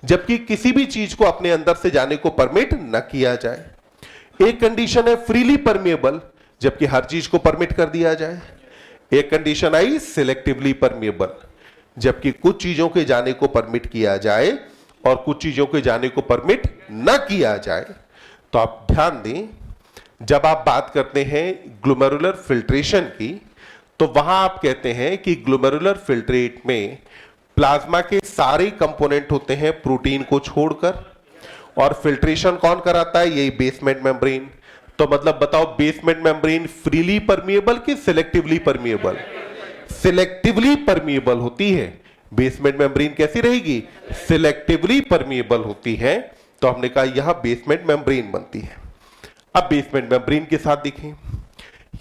जबकि किसी भी चीज को अपने अंदर से जाने को परमिट न किया जाए। एक कंडीशन है फ्रीली परमिएबल, जबकि हर चीज को परमिट कर दिया जाए। एक कंडीशन आई सिलेक्टिवली परमिएबल, जबकि कुछ चीजों के जाने को परमिट किया जाए और कुछ चीजों के जाने को परमिट न किया जाए। तो आप ध्यान दें, जब आप बात करते हैं ग्लोमेरुलर फिल्ट्रेशन की, तो वहां आप कहते हैं कि ग्लोमेरुलर फिल्ट्रेट में प्लाज्मा के सारे कंपोनेंट होते हैं प्रोटीन को छोड़कर, और फिल्ट्रेशन कौन कराता है? यही बेसमेंट मेम्ब्रेन। तो मतलब बताओ बेसमेंट मेम्ब्रेन फ्रीली परमिएबल कि सिलेक्टिवली परमिएबल? सिलेक्टिवली परमिएबल होती है। बेसमेंट मेम्ब्रेन कैसी रहेगी? सिलेक्टिवली परमिएबल होती है। तो हमने कहा यहां बेसमेंट मेम्ब्रेन बनती है। अब बेसमेंट मेम्ब्रेन के साथ देखें,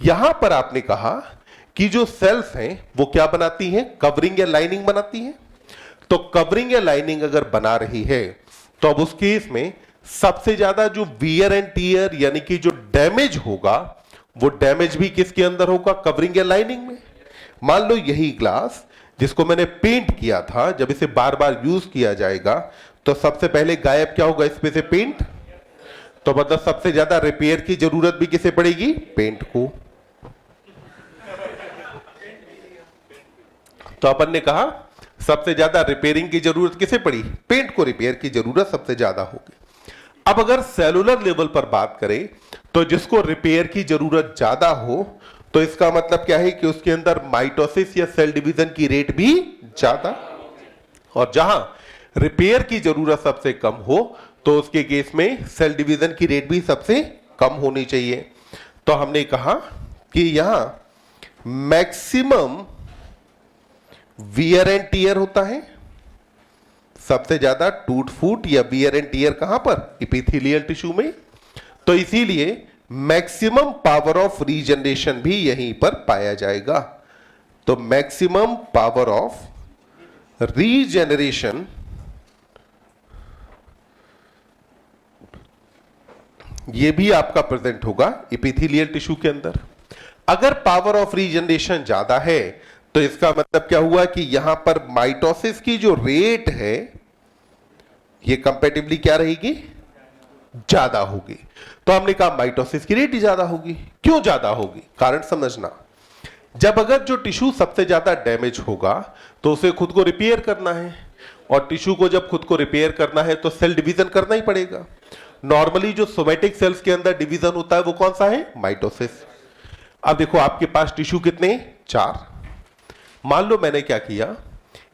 यहां पर आपने कहा कि जो सेल्स हैं वो क्या बनाती हैं, कवरिंग या लाइनिंग बनाती हैं। तो कवरिंग या लाइनिंग अगर बना रही है तो अब उस केस में सबसे ज्यादा जो वियर एंड टीयर यानी कि जो डैमेज होगा वो डैमेज भी किसके अंदर होगा, कवरिंग या लाइनिंग में। मान लो यही ग्लास जिसको मैंने पेंट किया था, जब इसे बार बार यूज किया जाएगा तो सबसे पहले गायब क्या होगा, इसमें से पेंट। तो मतलब सबसे ज्यादा रिपेयर की जरूरत भी किसे पड़ेगी, पेंट को। तो अपन ने कहा सबसे ज्यादा रिपेयरिंग की जरूरत किसे पड़ी, पेंट को रिपेयर की जरूरत सबसे ज्यादा होगी। अब अगर सेलुलर लेवल पर बात करें तो जिसको रिपेयर की जरूरत ज्यादा हो तो इसका मतलब क्या है कि उसके अंदर माइटोसिस या सेल डिवीजन की रेट भी ज्यादा, और जहां रिपेयर की जरूरत सबसे कम हो तो उसके केस में सेल डिवीजन की रेट भी सबसे कम होनी चाहिए। तो हमने कहा कि यहां मैक्सिमम वियर एंड टीयर होता है, सबसे ज्यादा टूट फूट या वियर एंड टीयर कहां पर, एपिथेलियल टिश्यू में। तो इसीलिए मैक्सिमम पावर ऑफ रीजनरेशन भी यहीं पर पाया जाएगा। तो मैक्सिमम पावर ऑफ रीजनरेशन ये भी आपका प्रेजेंट होगा एपिथेलियल टिश्यू के अंदर। अगर पावर ऑफ रीजनरेशन ज्यादा है तो इसका मतलब क्या हुआ कि यहां पर माइटोसिस की जो रेट है ये कंपैरेटिवली क्या रहेगी, ज्यादा होगी। तो हमने कहा माइटोसिस की रेट ही ज्यादा होगी। क्यों ज्यादा होगी, कारण समझना। जब अगर जो टिश्यू सबसे ज्यादा डैमेज होगा तो उसे खुद को रिपेयर करना है, और टिश्यू को जब खुद को रिपेयर करना है तो सेल डिवीजन करना ही पड़ेगा। नॉर्मली जो सोमेटिक सेल्स के अंदर डिवीजन होता है वो कौन सा है, माइटोसिस। अब देखो आपके पास टिश्यू कितने, 4। मान लो मैंने क्या किया,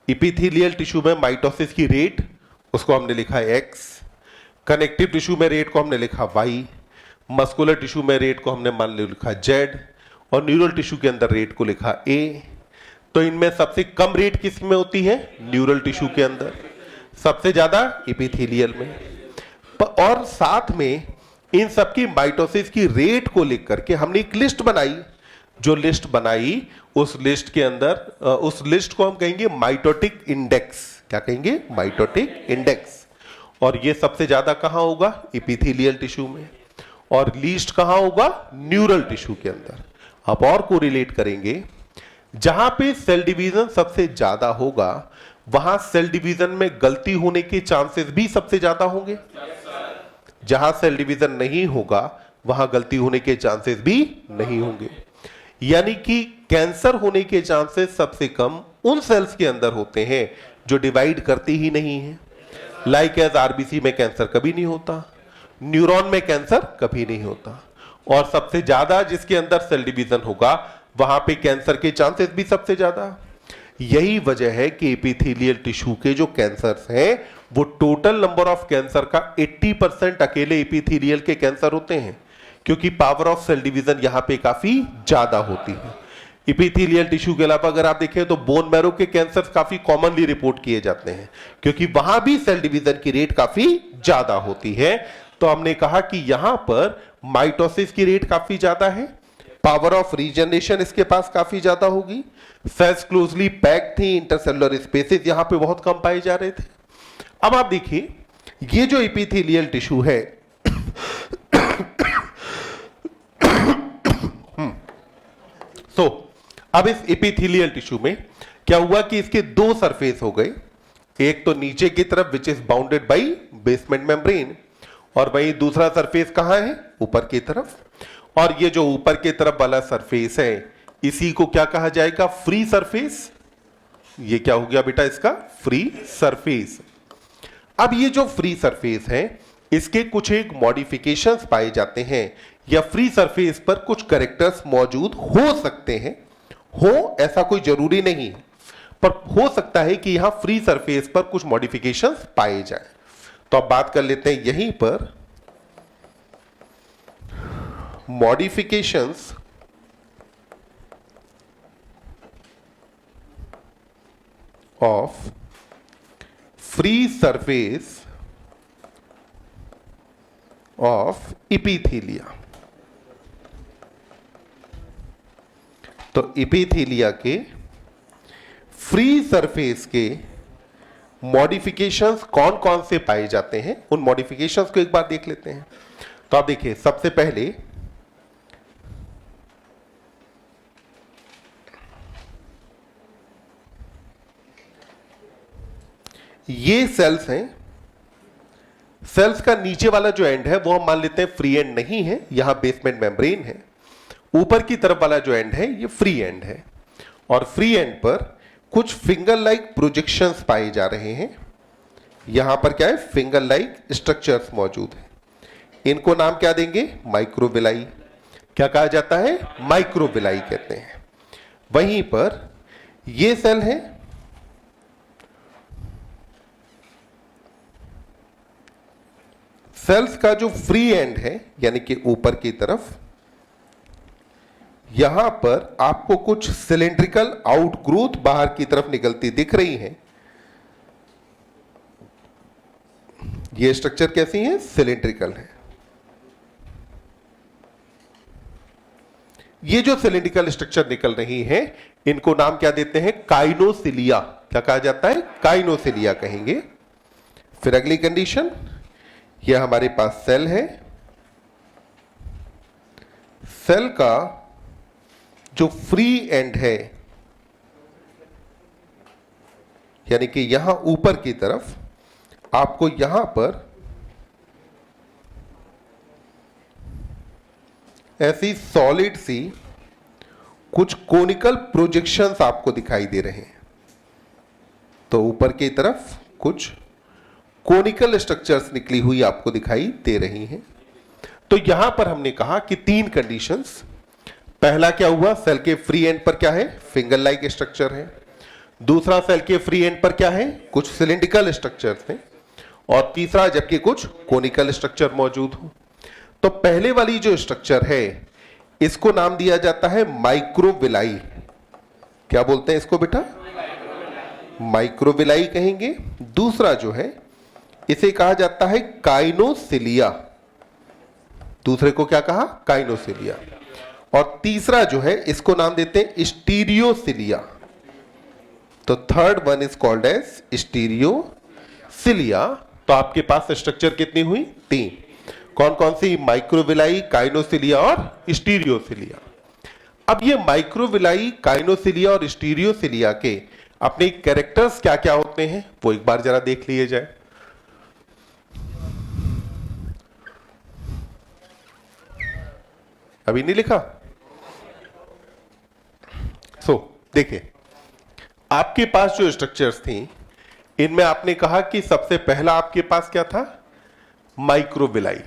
एपिथेलियल टिश्यू में माइटोसिस की रेट उसको हमने लिखा x, कनेक्टिव टिश्यू में रेट को हमने लिखा y, मस्कुलर टिश्यू में रेट को हमने मान लिखा z, और न्यूरल टिश्यू के अंदर रेट को लिखा a। तो इनमें सबसे कम रेट किस में होती है, न्यूरल टिश्यू के अंदर, सबसे ज्यादा एपिथेलियल में। और साथ में इन सबकी माइटोसिस की रेट को लिख करके हमने एक लिस्ट बनाई। जो लिस्ट बनाई उस लिस्ट के अंदर उस लिस्ट को हम कहेंगे माइटोटिक इंडेक्स। क्या कहेंगे, माइटोटिक इंडेक्स। और ये सबसे ज्यादा कहां होगा, एपिथेलियल टिश्यू में, और लीस्ट कहां होगा, न्यूरल टिश्यू के अंदर। आप और को रिलेट करेंगे, जहां पे सेल डिवीजन सबसे ज्यादा होगा वहां सेल डिवीजन में गलती होने के चांसेस भी सबसे ज्यादा होंगे। जहां सेल डिवीजन नहीं होगा वहां गलती होने के चांसेस भी नहीं होंगे। यानी कि कैंसर होने के चांसेस सबसे कम उन सेल्स के अंदर होते हैं जो डिवाइड करती ही नहीं है। लाइक एज आरबीसी में कैंसर कभी नहीं होता, न्यूरॉन में कैंसर कभी नहीं होता, और सबसे ज्यादा जिसके अंदर सेल डिवीजन होगा वहां पे कैंसर के चांसेस भी सबसे ज्यादा। यही वजह है कि एपिथेलियल टिश्यू के जो कैंसर्स हैं वो टोटल नंबर ऑफ कैंसर का 80% अकेले एपिथेलियल के कैंसर होते हैं, क्योंकि पावर ऑफ सेल डिवीजन यहां पे काफी ज्यादा होती है। एपिथेलियल टिश्यू के अलावा अगर आप देखें तो बोन मैरो के कैंसर काफी कॉमनली रिपोर्ट किए जाते हैं, क्योंकि वहां भी सेल डिवीजन की रेट काफी ज्यादा होती है। तो हमने कहा कि यहां पर माइटोसिस की रेट काफी ज्यादा है, पावर ऑफ रीजनरेशन इसके पास काफी ज्यादा होगी, सेल्स क्लोजली पैक्ड थी, इंटरसेलुलर स्पेसेस यहां पे बहुत कम पाए जा रहे थे। अब आप देखिए ये जो एपिथेलियल टिश्यू है अब इस एपिथेलियल टिश्यू में क्या हुआ कि इसके दो सरफेस हो गए, एक तो नीचे की तरफ which is bounded by basement membrane, और वहीं दूसरा सरफेस कहां है, ऊपर की तरफ। और ये जो ऊपर की तरफ वाला सरफेस है इसी को क्या कहा जाएगा, फ्री सरफेस। ये क्या हो गया बेटा, इसका फ्री सरफेस। अब ये जो फ्री सरफेस है इसके कुछ एक मॉडिफिकेशंस पाए जाते हैं, या फ्री सरफेस पर कुछ कैरेक्टर्स मौजूद हो सकते हैं, हो ऐसा कोई जरूरी नहीं, पर हो सकता है कि यहां फ्री सरफेस पर कुछ मॉडिफिकेशंस पाए जाएं। तो अब बात कर लेते हैं यहीं पर modifications of free surface of epithelia. तो एपिथेलिया के फ्री सरफेस के मॉडिफिकेशंस कौन कौन से पाए जाते हैं, उन मॉडिफिकेशंस को एक बार देख लेते हैं। तो आप देखिए, सबसे पहले ये सेल्स हैं। सेल्स का नीचे वाला जो एंड है वो हम मान लेते हैं फ्री एंड नहीं है, यहां बेसमेंट मेम्ब्रेन है। ऊपर की तरफ वाला जो एंड है ये फ्री एंड है, और फ्री एंड पर कुछ फिंगर लाइक प्रोजेक्शंस पाए जा रहे हैं। यहां पर क्या है, फिंगर लाइक स्ट्रक्चर्स मौजूद है। इनको नाम क्या देंगे, माइक्रोविलाई। क्या कहा जाता है, माइक्रोविलाई कहते हैं। वहीं पर ये सेल है, सेल्स का जो फ्री एंड है यानी कि ऊपर की तरफ, यहां पर आपको कुछ सिलेंड्रिकल आउटग्रोथ बाहर की तरफ निकलती दिख रही है। ये स्ट्रक्चर कैसी है, सिलेंड्रिकल है। ये जो सिलेंड्रिकल स्ट्रक्चर निकल रही है, इनको नाम क्या देते हैं, काइनोसिलिया। क्या कहा जाता है, काइनोसिलिया कहेंगे। फिर अगली कंडीशन, ये हमारे पास सेल है। सेल का जो फ्री एंड है यानी कि यहां ऊपर की तरफ आपको यहां पर ऐसी सॉलिड सी कुछ कोनिकल प्रोजेक्शंस आपको दिखाई दे रहे हैं। तो ऊपर की तरफ कुछ कोनिकल स्ट्रक्चर्स निकली हुई आपको दिखाई दे रही हैं। तो यहां पर हमने कहा कि तीन कंडीशंस। पहला क्या हुआ, सेल के फ्री एंड पर क्या है, फिंगर लाइक स्ट्रक्चर है। दूसरा, सेल के फ्री एंड पर क्या है, कुछ सिलिंड्रिकल स्ट्रक्चर्स हैं। और तीसरा, जबकि कुछ कोनिकल स्ट्रक्चर मौजूद हो। तो पहले वाली जो स्ट्रक्चर है इसको नाम दिया जाता है माइक्रोविलाई। क्या बोलते हैं इसको बेटा, माइक्रोविलाई कहेंगे। दूसरा जो है इसे कहा जाता है काइनोसिलिया। दूसरे को क्या कहा, काइनोसिलिया। और तीसरा जो है इसको नाम देते हैं स्टीरियोसिलिया। तो third one is called as stereocilia. तो आपके पास स्ट्रक्चर कितनी हुई, तीन। कौन कौन सी, माइक्रोविलाई, काइनोसिलिया और स्टीरियोसिलिया। अब ये माइक्रोविलाई, काइनोसिलिया और स्टीरियोसिलिया के अपने कैरेक्टर्स क्या क्या होते हैं वो एक बार जरा देख लिए जाए। अभी नहीं लिखा, देखिए आपके पास जो स्ट्रक्चर्स थी इनमें आपने कहा कि सबसे पहला आपके पास क्या था, माइक्रोविलाई।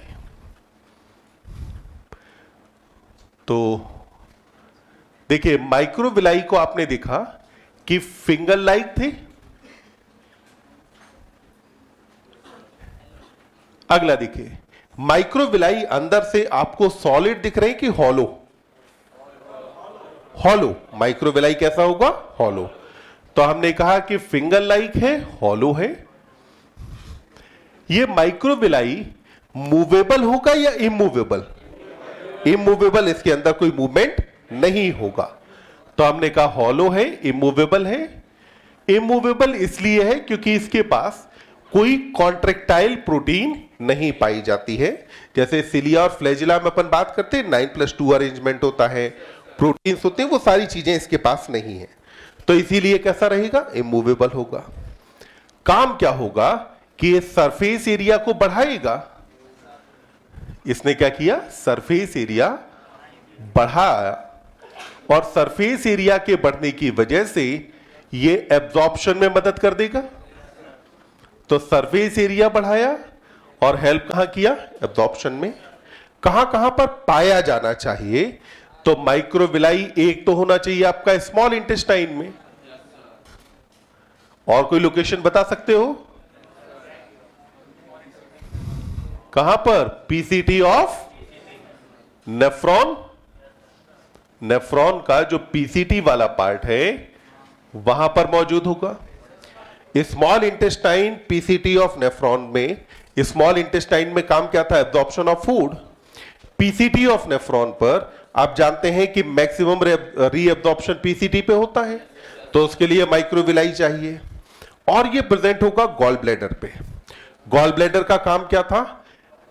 तो देखिए माइक्रोविलाई को आपने देखा कि फिंगर लाइक थे। अगला देखिए, माइक्रोविलाई अंदर से आपको सॉलिड दिख रहे हैं कि हॉलो, हॉलो। माइक्रोविलाई कैसा होगा, हॉलो। तो हमने कहा कि फिंगर लाइक है, हॉलो है। ये माइक्रोविलाई मूवेबल होगा या इमूवेबल, इमूवेबल, इसके अंदर कोई मूवमेंट नहीं होगा। तो हमने कहा हॉलो है, इमूवेबल है। इमूवेबल इसलिए है क्योंकि इसके पास कोई कॉन्ट्रेक्टाइल प्रोटीन नहीं पाई जाती है। जैसे सिलिया और फ्लैजिला में अपन बात करते हैं 9+2 अरेंजमेंट होता है, प्रोटीन्स होते हैं, वो सारी चीजें इसके पास नहीं है। तो इसीलिए कैसा रहेगा, इमूवेबल होगा। काम क्या होगा कि ये सरफेस एरिया को बढ़ाएगा। इसने क्या किया, सरफेस एरिया बढ़ाया, और सरफेस एरिया के बढ़ने की वजह से ये एब्जॉर्प्शन में मदद कर देगा। तो सरफेस एरिया बढ़ाया और हेल्प कहां किया, एब्जॉर्प्शन में। कहां कहां पर पाया जाना चाहिए, तो माइक्रोविलाई एक तो होना चाहिए आपका स्मॉल इंटेस्टाइन में। और कोई लोकेशन बता सकते हो कहां पर, पीसीटी ऑफ नेफ्रॉन। नेफ्रॉन का जो पीसीटी वाला पार्ट है वहां पर मौजूद होगा। Small intestine, PCT of nephron में, स्मॉल इंटेस्टाइन में काम क्या था, absorption of food. PCT of nephron पर आप जानते हैं कि मैक्सिमम रीअब्जॉर्प्शन पीसीटी पे होता है, तो उसके लिए माइक्रोविलाई चाहिए। और ये प्रेजेंट होगा गॉल ब्लैडर पे। गॉल ब्लैडर का काम क्या था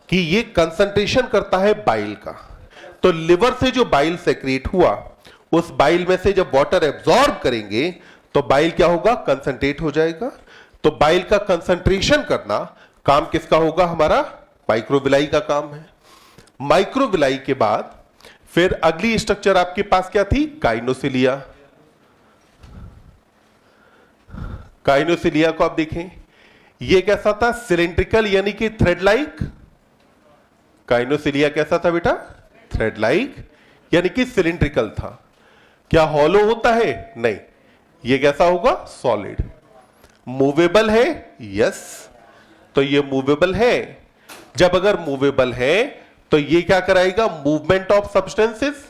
कि ये कंसंट्रेशन करता है बाइल का। तो लिवर से जो बाइल सेक्रेट हुआ, उस बाइल में से जब वाटर एब्जॉर्ब करेंगे तो बाइल क्या होगा, कंसंट्रेट हो जाएगा। तो बाइल का कंसंट्रेशन करना काम किसका होगा, हमारा माइक्रोविलाई का काम है। माइक्रोविलाई के बाद फिर अगली स्ट्रक्चर आपके पास क्या थी, काइनोसिलिया। काइनोसिलिया को आप देखें, ये कैसा था, सिलिंड्रिकल यानी कि थ्रेड लाइक। काइनोसिलिया कैसा था बेटा, थ्रेड लाइक यानी कि सिलिंड्रिकल था। क्या हॉलो होता है, नहीं, ये कैसा होगा, सॉलिड। मूवेबल है, यस, तो ये मूवेबल है। जब अगर मूवेबल है तो ये क्या कराएगा, मूवमेंट ऑफ सब्सटेंसेस।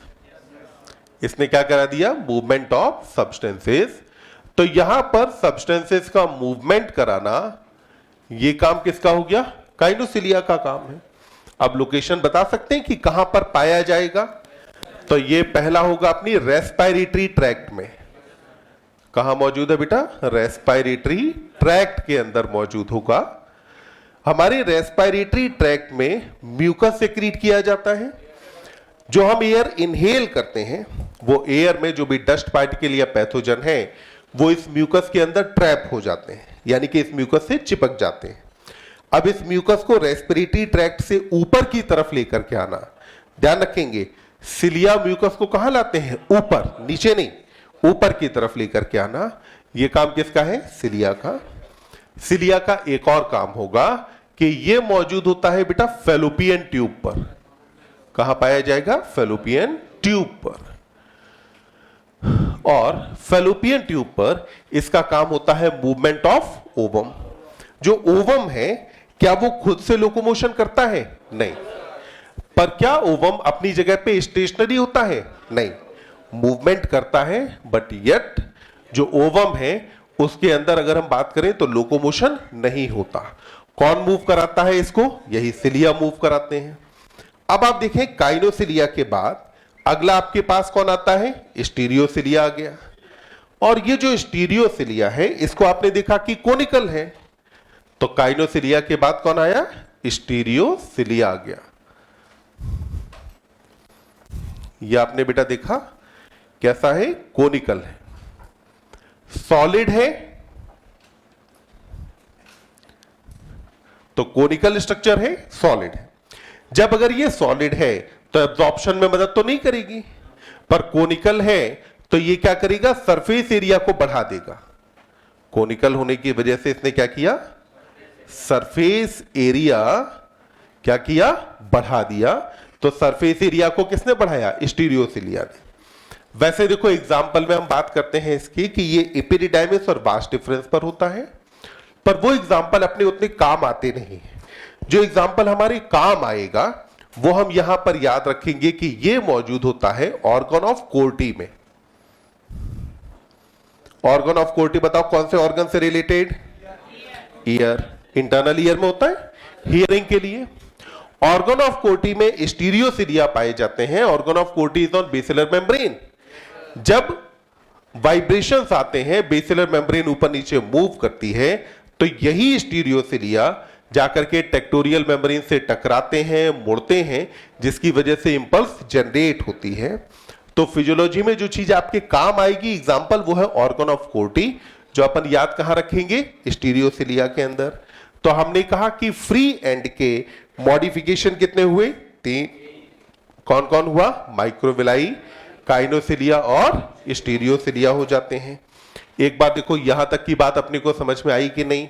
इसने क्या करा दिया, मूवमेंट ऑफ सब्सटेंसेस। तो यहां पर सब्सटेंसेस का मूवमेंट कराना, ये काम किसका हो गया, काइनोसिलिया का काम है। अब लोकेशन बता सकते हैं कि कहां पर पाया जाएगा, तो ये पहला होगा अपनी रेस्पिरेटरी ट्रैक्ट में। कहां मौजूद है बेटा, रेस्पिरेटरी ट्रैक्ट के अंदर मौजूद होगा। हमारे रेस्पिरेटरी ट्रैक्ट में म्यूकस सेक्रीट किया जाता है। जो हम एयर इनहेल करते हैं, वो एयर में जो भी डस्ट पार्टिकल या पैथोजन है, वो इस म्यूकस के अंदर ट्रैप हो जाते हैं, यानी कि इस म्यूकस से चिपक जाते हैं। अब इस म्यूकस को रेस्पिरेटरी ट्रैक्ट से ऊपर की तरफ लेकर के आना। ध्यान रखेंगे, सिलिया म्यूकस को कहां लाते हैं, ऊपर, नीचे नहीं, ऊपर की तरफ लेकर के आना। यह काम किसका है, सिलिया का। सिलिया का एक और काम होगा कि यह मौजूद होता है बेटा फैलोपियन ट्यूब पर। कहां पाया जाएगा, फैलोपियन ट्यूब पर। और फैलोपियन ट्यूब पर इसका काम होता है मूवमेंट ऑफ ओवम। जो ओवम है, क्या वो खुद से लोकोमोशन करता है, नहीं। पर क्या ओवम अपनी जगह पे स्टेशनरी होता है, नहीं, मूवमेंट करता है। बट येट जो ओवम है उसके अंदर अगर हम बात करें तो लोकोमोशन नहीं होता। कौन मूव कराता है इसको, यही सिलिया मूव कराते हैं। अब आप देखें, काइनोसिलिया के बाद अगला आपके पास कौन आता है, स्टीरियोसिलिया आ गया। और ये जो स्टीरियोसिलिया है, इसको आपने देखा कि कोनिकल है। तो काइनोसिलिया के बाद कौन आया, स्टीरियोसिलिया आ गया। ये आपने बेटा देखा कैसा है, कोनिकल है, सॉलिड है, तो कोनिकल स्ट्रक्चर है, सॉलिड है। जब अगर ये सॉलिड है तो एब्जॉर्प्शन में मदद तो नहीं करेगी, पर कोनिकल है तो ये क्या करेगा, सरफेस एरिया को बढ़ा देगा। कोनिकल होने की वजह से इसने क्या किया, सरफेस एरिया क्या किया, बढ़ा दिया। तो सरफेस एरिया को किसने बढ़ाया, स्टीरियोसिलिया ने। वैसे देखो एग्जाम्पल में हम बात करते हैं इसकी कि ये एपिडिडाइमिस और वास्ट डिफरेंस पर होता है, पर वो एग्जाम्पल अपने उतने काम आते नहीं है। जो एग्जाम्पल हमारे काम आएगा वो हम यहां पर याद रखेंगे कि ये मौजूद होता है ऑर्गन ऑफ कोर्टी में। ऑर्गन ऑफ कोर्टी बताओ कौन से ऑर्गन से रिलेटेड, ईयर। इंटरनल ईयर में होता है हियरिंग के लिए। ऑर्गन ऑफ कोर्टी में स्टीरियोसिलिया पाए जाते हैं। Organ of Corti is on basilar membrane. जब वाइब्रेशंस आते हैं, बेसिलर मेम्ब्रेन ऊपर नीचे मूव करती है, तो यही स्टीरियोसिलिया जाकर के टेक्टोरियल मेम्ब्रेन से टकराते हैं, मुड़ते हैं, जिसकी वजह से इंपल्स जनरेट होती है। तो फिजियोलॉजी में जो चीज आपके काम आएगी एग्जांपल, वो है ऑर्गन ऑफ कोर्टी, जो अपन याद कहां रखेंगे, स्टीरियोसिलिया के अंदर। तो हमने कहा कि फ्री एंड के मॉडिफिकेशन कितने हुए, 3। कौन कौन हुआ, माइक्रोविलाई, काइनोसिलिया और स्टीरियोसिलिया हो जाते हैं। एक बात देखो, यहां तक की बात अपने को समझ में आई कि नहीं,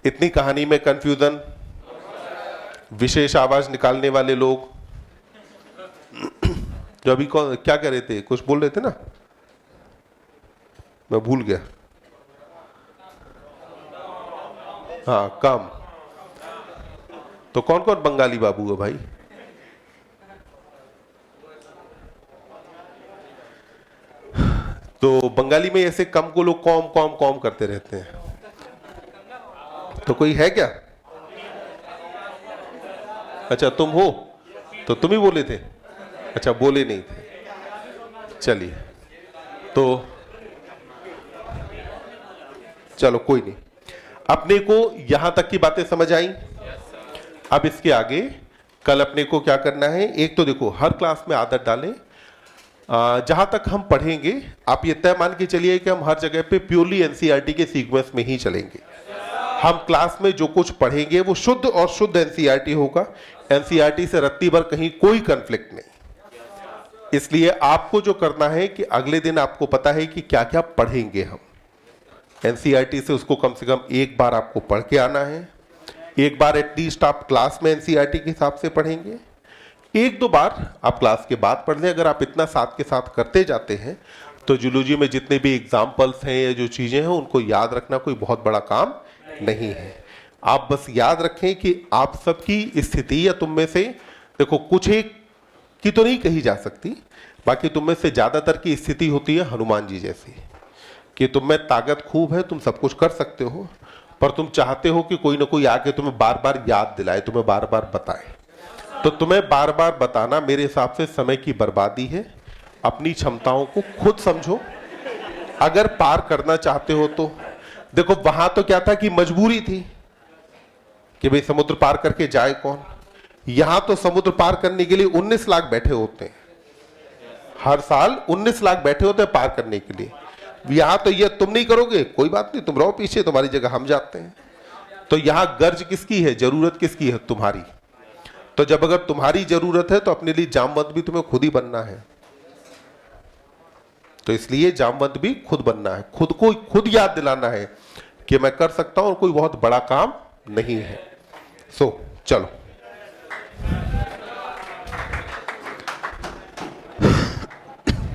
इतनी कहानी में कंफ्यूजन, विशेष आवाज निकालने वाले लोग जो अभी कौन क्या कह रहे थे, कुछ बोल रहे थे ना, मैं भूल गया। हाँ, कम। तो कौन कौन बंगाली बाबू है भाई, तो बंगाली में ऐसे कम को लोग कॉम कॉम कॉम करते रहते हैं। तो कोई है क्या, अच्छा तुम हो, तो तुम ही बोले थे। अच्छा, बोले नहीं थे, चलिए तो चलो कोई नहीं। अपने को यहां तक की बातें समझ आई। अब इसके आगे कल अपने को क्या करना है, एक तो देखो हर क्लास में आदत डालें, जहां तक हम पढ़ेंगे आप ये तय मान के चलिए कि हम हर जगह पे प्योरली एनसीईआरटी के सीक्वेंस में ही चलेंगे। हम क्लास में जो कुछ पढ़ेंगे वो शुद्ध और शुद्ध एनसीईआरटी होगा, एनसीईआरटी से रत्ती भर कहीं कोई कॉन्फ्लिक्ट नहीं। इसलिए आपको जो करना है कि अगले दिन आपको पता है कि क्या क्या पढ़ेंगे हम, एनसीईआरटी से उसको कम से कम एक बार आपको पढ़ के आना है। एक बार एटलीस्ट आप क्लास में एनसीईआरटी के हिसाब से पढ़ेंगे, एक दो बार आप क्लास के बाद पढ़ लें। अगर आप इतना साथ के साथ करते जाते हैं तो जूलॉजी में जितने भी एग्जाम्पल्स हैं या जो चीजें हैं उनको याद रखना कोई बहुत बड़ा काम नहीं है। आप बस याद रखें कि आप सबकी स्थिति या तुम में से देखो कुछ एक की तो नहीं कही जा सकती, बाकी तुम में से ज्यादातर की स्थिति होती है हनुमान जी जैसी कि तुम में ताकत खूब है, तुम सब कुछ कर सकते हो, पर तुम चाहते हो कि कोई ना कोई आके तुम्हें बार बार याद दिलाए, तुम्हें बार बार बताए। तो तुम्हें बार बार बताना मेरे हिसाब से समय की बर्बादी है। अपनी क्षमताओं को खुद समझो। अगर पार करना चाहते हो तो देखो, वहां तो क्या था कि मजबूरी थी कि भाई समुद्र पार करके जाए कौन। यहां तो समुद्र पार करने के लिए 19 लाख बैठे होते हैं, हर साल 19 लाख बैठे होते हैं पार करने के लिए। यहां तो ये तुम नहीं करोगे, कोई बात नहीं, तुम रहो पीछे, तुम्हारी जगह हम जाते हैं। तो यहां गर्ज किसकी है, जरूरत किसकी है, तुम्हारी। तो जब अगर तुम्हारी जरूरत है तो अपने लिए जामवंत भी तुम्हें खुद ही बनना है। तो इसलिए जामवंत भी खुद बनना है, खुद को खुद याद दिलाना है कि मैं कर सकता हूं और कोई बहुत बड़ा काम नहीं है। चलो।